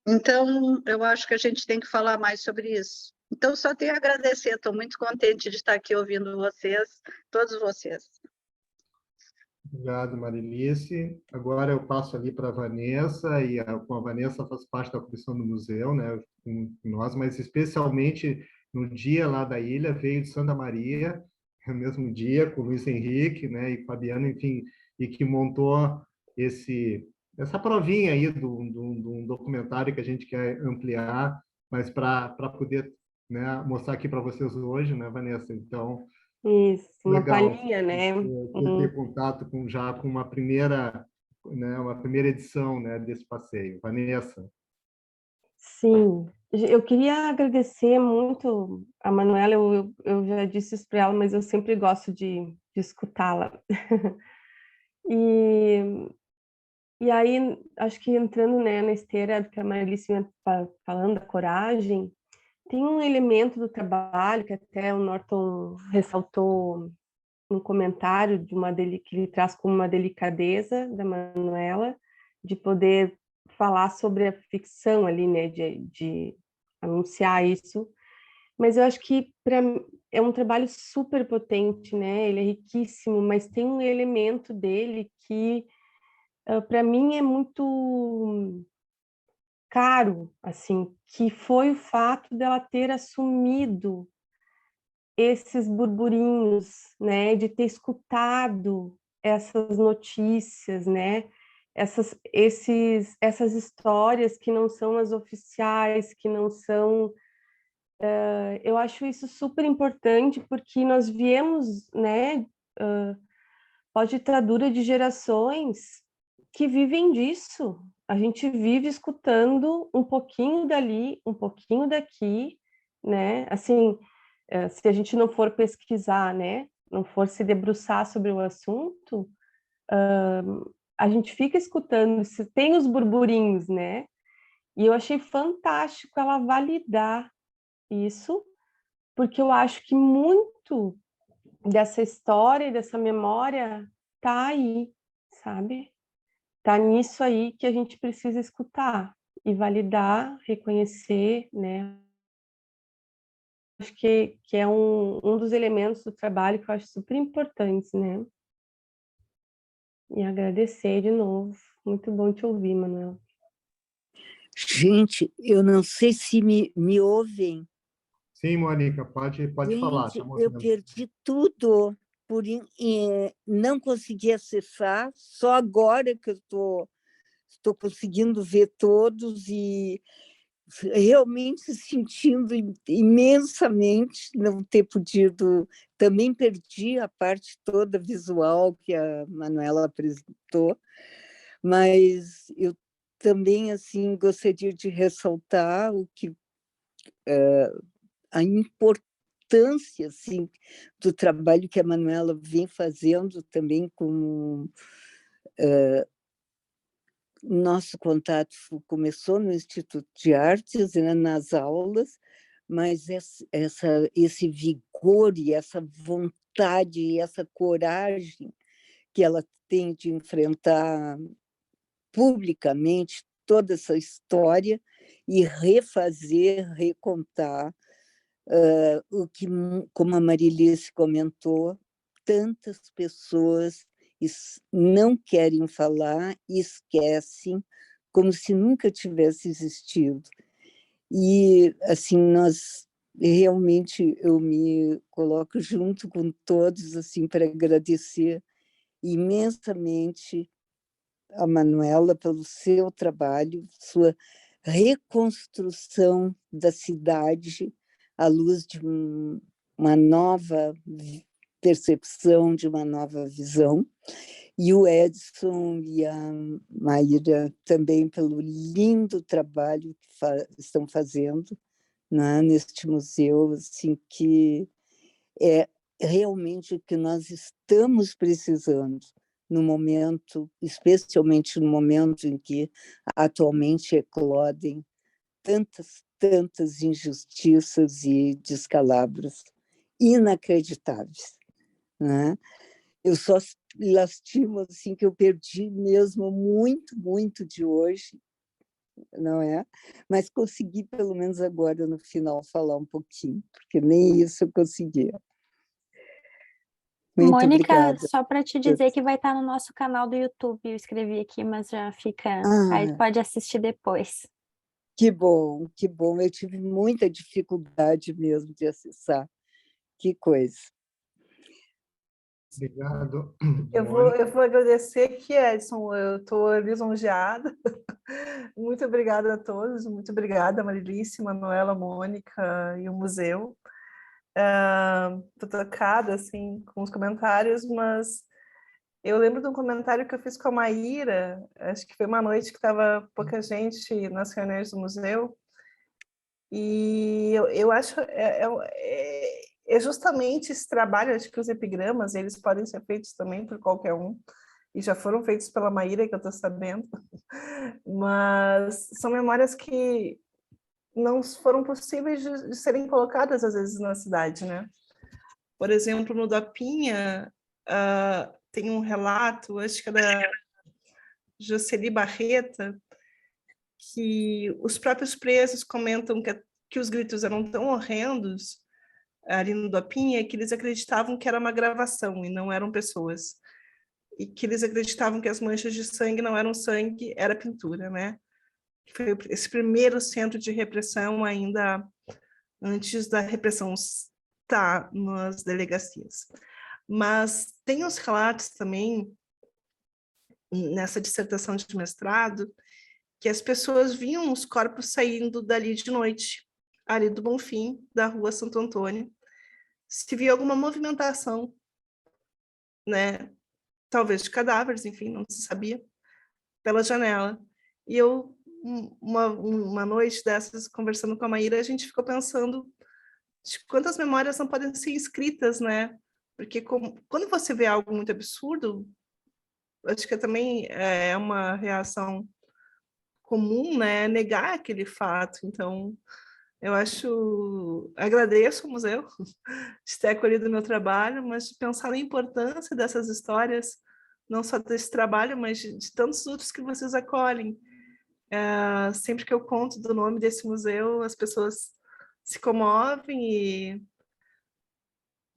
Speaker 12: Então, eu acho que a gente tem que falar mais sobre isso. Então, só tenho a agradecer, estou muito contente de estar aqui ouvindo vocês, todos vocês.
Speaker 1: Obrigado, Marilice. Agora eu passo ali para a Vanessa, e com a Vanessa faz parte da comissão do museu, né, com nós, mas especialmente no dia lá da ilha, veio de Santa Maria, no mesmo dia, com o Luiz Henrique, né, e Fabiano, enfim, e que montou essa provinha aí de um documentário que a gente quer ampliar, mas para poder, né, mostrar aqui para vocês hoje, né, Vanessa? Então,
Speaker 13: isso, uma
Speaker 1: legal
Speaker 13: palhinha, né?
Speaker 1: ter contato já com uma primeira, né, uma primeira edição, né, desse passeio. Vanessa.
Speaker 13: Sim, eu queria agradecer muito a Manuela, eu já disse isso para ela, mas eu sempre gosto de escutá-la. E aí, acho que entrando, né, na esteira do que a Marilice vinha falando, da coragem, tem um elemento do trabalho que até o Norton ressaltou um comentário que ele traz como uma delicadeza da Manuela, de poder falar sobre a ficção ali, né, de anunciar isso. Mas eu acho que é um trabalho super potente, né? Ele é riquíssimo, mas tem um elemento dele que para mim é muito caro, assim, que foi o fato dela ter assumido esses burburinhos, né, de ter escutado essas notícias, né, essas histórias que não são as oficiais, que não são... eu acho isso super importante, porque nós viemos, né, pós-ditadura de gerações que vivem disso. A gente vive escutando um pouquinho dali, um pouquinho daqui, né, assim... se a gente não for pesquisar, né, não for se debruçar sobre o assunto, a gente fica escutando, se tem os burburinhos, né? E eu achei fantástico ela validar isso, porque eu acho que muito dessa história e dessa memória tá aí, sabe? Tá nisso aí que a gente precisa escutar e validar, reconhecer, né? Acho que é um dos elementos do trabalho que eu acho super importantes, né? E agradecer de novo. Muito bom te ouvir, Manuel.
Speaker 14: Gente, eu não sei se me ouvem.
Speaker 1: Sim, Mônica, pode falar.
Speaker 14: Gente, eu perdi tudo. Não consegui acessar, só agora que eu estou conseguindo ver todos e realmente sentindo imensamente não ter podido. Também perdi a parte toda visual que a Manuela apresentou, mas eu também assim gostaria de ressaltar a importância assim do trabalho que a Manuela vem fazendo também com nosso contato começou no Instituto de Artes, né, nas aulas, mas esse vigor e essa vontade e essa coragem que ela tem de enfrentar publicamente toda essa história e refazer, recontar o que, como a Marilice comentou, tantas pessoas não querem falar e esquecem, como se nunca tivesse existido. E, assim, realmente, eu me coloco junto com todos, assim, para agradecer imensamente a Manuela pelo seu trabalho, sua reconstrução da cidade à luz de uma nova percepção, de uma nova visão. E o Edson e a Maíra também pelo lindo trabalho que estão fazendo, né, neste museu, assim, que é realmente o que nós estamos precisando no momento, especialmente no momento em que atualmente eclodem tantas injustiças e descalabros inacreditáveis, né? Eu só lastimo assim que eu perdi mesmo muito de hoje, não é? Mas consegui pelo menos agora no final falar um pouquinho, porque nem isso eu conseguia. Muito
Speaker 6: Mônica,
Speaker 14: obrigada.
Speaker 6: só para te dizer que vai estar no nosso canal do YouTube. Eu escrevi aqui, mas já fica. Aí
Speaker 14: Ah,
Speaker 6: pode assistir depois.
Speaker 14: que bom, que bom. Eu tive muita dificuldade mesmo de acessar. Que coisa.
Speaker 1: Obrigado,
Speaker 7: Eu
Speaker 1: Mônica.
Speaker 7: vou agradecer aqui, Edson, eu estou lisonjeada. Muito obrigada a todos, muito obrigada, Marilice, Manuela, Mônica e o museu. Estou tocada, assim, com os comentários, mas eu lembro de um comentário que eu fiz com a Maíra, acho que foi uma noite que estava pouca gente nas reuniões do museu, e eu acho é justamente esse trabalho, acho que os epigramas, eles podem ser feitos também por qualquer um, e já foram feitos pela Maíra, que eu estou sabendo, mas são memórias que não foram possíveis de serem colocadas, às vezes, na cidade, né? Por exemplo, no Dapinha, tem um relato, acho que é da Jocely Barreta, que os próprios presos comentam que os gritos eram tão horrendos ali no Dapinha que eles acreditavam que era uma gravação e não eram pessoas. E que eles acreditavam que as manchas de sangue não eram sangue, era pintura, né? Foi esse primeiro centro de repressão ainda antes da repressão estar nas delegacias. Mas tem os relatos também, nessa dissertação de mestrado, que as pessoas viam os corpos saindo dali de noite, ali do Bonfim, da rua Santo Antônio. Se via alguma movimentação, né? Talvez de cadáveres, enfim, não se sabia, pela janela. E eu, uma noite dessas, conversando com a Maíra, a gente ficou pensando de quantas memórias não podem ser escritas, né? Porque quando você vê algo muito absurdo, acho que também é uma reação comum, né? Negar aquele fato. Então, eu agradeço ao museu de ter acolhido o meu trabalho, mas de pensar na importância dessas histórias, não só desse trabalho, mas de tantos outros que vocês acolhem. Sempre que eu conto do nome desse museu, as pessoas se comovem e,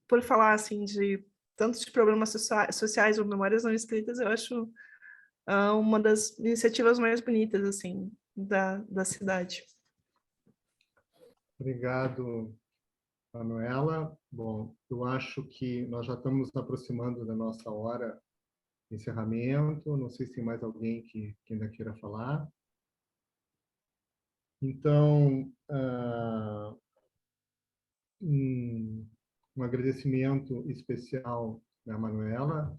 Speaker 7: por falar assim de tantos de problemas sociais ou memórias não escritas, eu acho uma das iniciativas mais bonitas assim da cidade.
Speaker 1: Obrigado, Manuela. Bom, eu acho que nós já estamos nos aproximando da nossa hora de encerramento. Não sei se tem mais alguém que ainda queira falar. Então, um agradecimento especial à Manuela,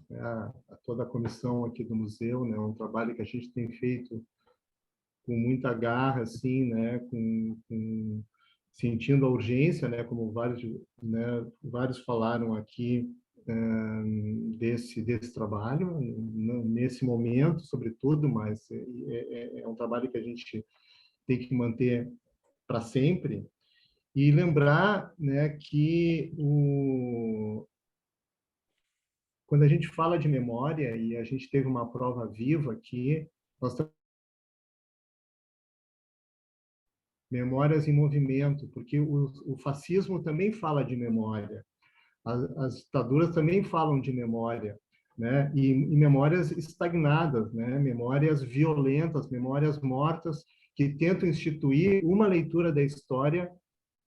Speaker 1: a toda a comissão aqui do museu, né? Um trabalho que a gente tem feito com muita garra, assim, né? Sentindo a urgência, né? Como vários falaram aqui desse trabalho, nesse momento, sobretudo, mas é um trabalho que a gente tem que manter para sempre. E lembrar, né, que quando a gente fala de memória, e a gente teve uma prova viva aqui, nós temos memórias em movimento, porque o fascismo também fala de memória, as ditaduras também falam de memória, né? E memórias estagnadas, né? Memórias violentas, memórias mortas, que tentam instituir uma leitura da história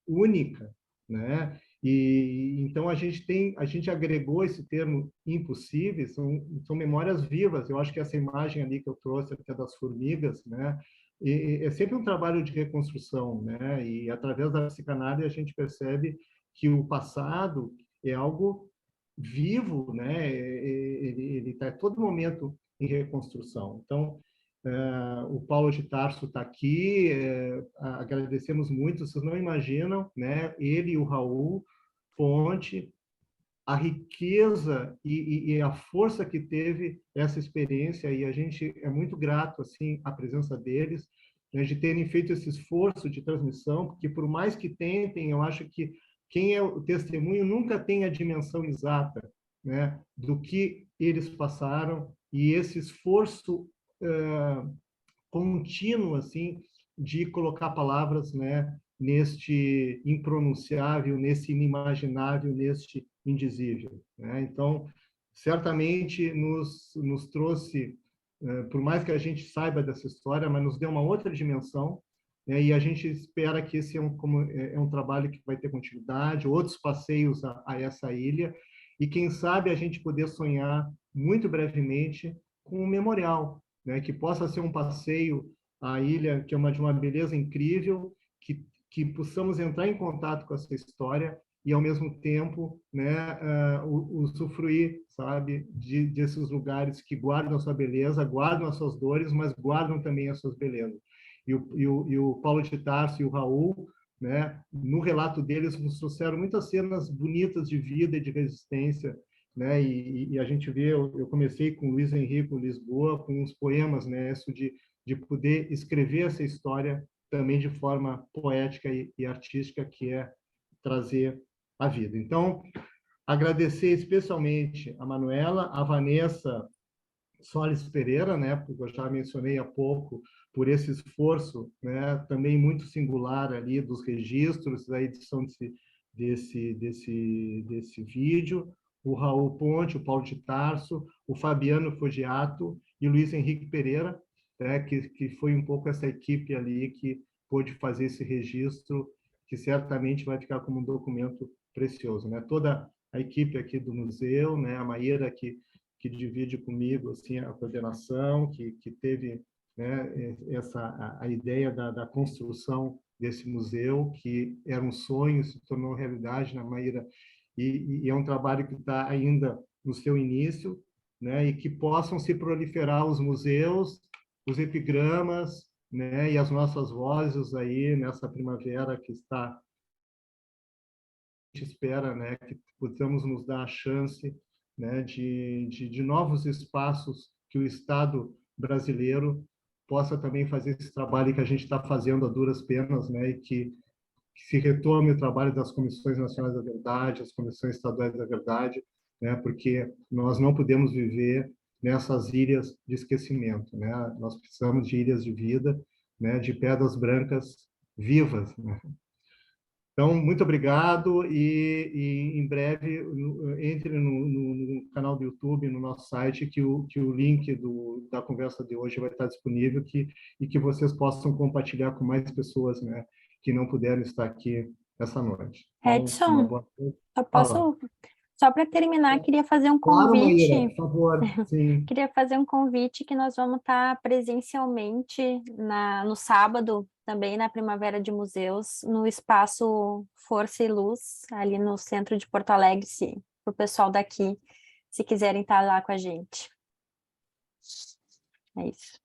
Speaker 1: única, né? E então a gente agregou esse termo impossíveis, são memórias vivas. Eu acho que essa imagem ali que eu trouxe, que é das formigas, né? E é sempre um trabalho de reconstrução, né? E através da psicanálise a gente percebe que o passado é algo vivo, né? Ele está a todo momento em reconstrução. Então, o Paulo de Tarso está aqui, agradecemos muito, vocês não imaginam, né? Ele e o Raul Ponte, a riqueza e a força que teve essa experiência, e a gente é muito grato assim à presença deles, né, de terem feito esse esforço de transmissão, porque por mais que tentem, eu acho que quem é o testemunho nunca tem a dimensão exata, né, do que eles passaram, e esse esforço contínuo assim de colocar palavras, né, neste impronunciável, nesse inimaginável, neste indizível, né? Então, certamente nos trouxe, por mais que a gente saiba dessa história, mas nos deu uma outra dimensão, né? E a gente espera que esse é um trabalho que vai ter continuidade, outros passeios a essa ilha, e quem sabe a gente poder sonhar muito brevemente com um memorial, né? Que possa ser um passeio à ilha, que é de uma beleza incrível, que possamos entrar em contato com essa história e, ao mesmo tempo, né, usufruir, sabe, desses lugares que guardam a sua beleza, guardam as suas dores, mas guardam também as suas belezas. E o Paulo de Tarso e o Raul, né, no relato deles, nos trouxeram muitas cenas bonitas de vida e de resistência, né? E a gente vê, eu comecei com Luiz Henrique Lisboa, com os poemas, né? Isso de poder escrever essa história também de forma poética e artística, que é trazer a vida. Então, agradecer especialmente a Manuela, a Vanessa Solis Pereira, né, porque eu já mencionei há pouco, por esse esforço, né, também muito singular ali dos registros, da edição desse vídeo, o Raul Ponte, o Paulo de Tarso, o Fabiano Foggiato e o Luiz Henrique Pereira, né, que foi um pouco essa equipe ali que pôde fazer esse registro, que certamente vai ficar como um documento precioso, né? Toda a equipe aqui do museu, né, a Maíra que divide comigo assim a coordenação, que teve, né, a ideia da construção desse museu, que era um sonho, se tornou realidade na Maíra, e é um trabalho que está ainda no seu início, né, e que possam se proliferar os museus, os epigramas, né, e as nossas vozes aí nessa primavera que está. A gente espera, né, que possamos nos dar a chance, né, de novos espaços, que o Estado brasileiro possa também fazer esse trabalho que a gente está fazendo a duras penas, né, e que se retome o trabalho das Comissões Nacionais da Verdade, as Comissões Estaduais da Verdade, né, porque nós não podemos viver nessas ilhas de esquecimento, né? Nós precisamos de ilhas de vida, né, de pedras brancas vivas, né? Então, muito obrigado e em breve entre no canal do YouTube, no nosso site, que o link da conversa de hoje vai estar disponível e que vocês possam compartilhar com mais pessoas, né, que não puderam estar aqui essa noite. Então,
Speaker 6: Edson,
Speaker 1: boa noite.
Speaker 6: eu posso, só para terminar, queria fazer um
Speaker 1: Claro,
Speaker 6: convite.
Speaker 1: Maíra, por favor. Sim.
Speaker 6: Queria fazer um convite que nós vamos estar presencialmente no sábado, também na Primavera de Museus, no espaço Força e Luz, ali no centro de Porto Alegre, para o pessoal daqui, se quiserem estar lá com a gente. É isso.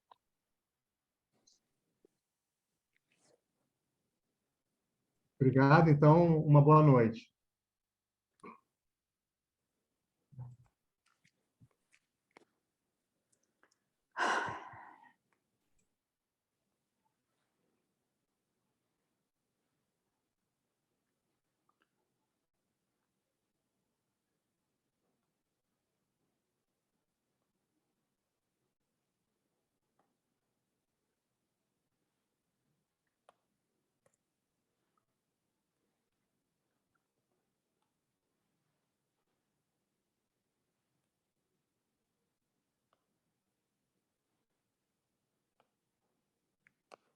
Speaker 1: Obrigado. Então, uma boa noite.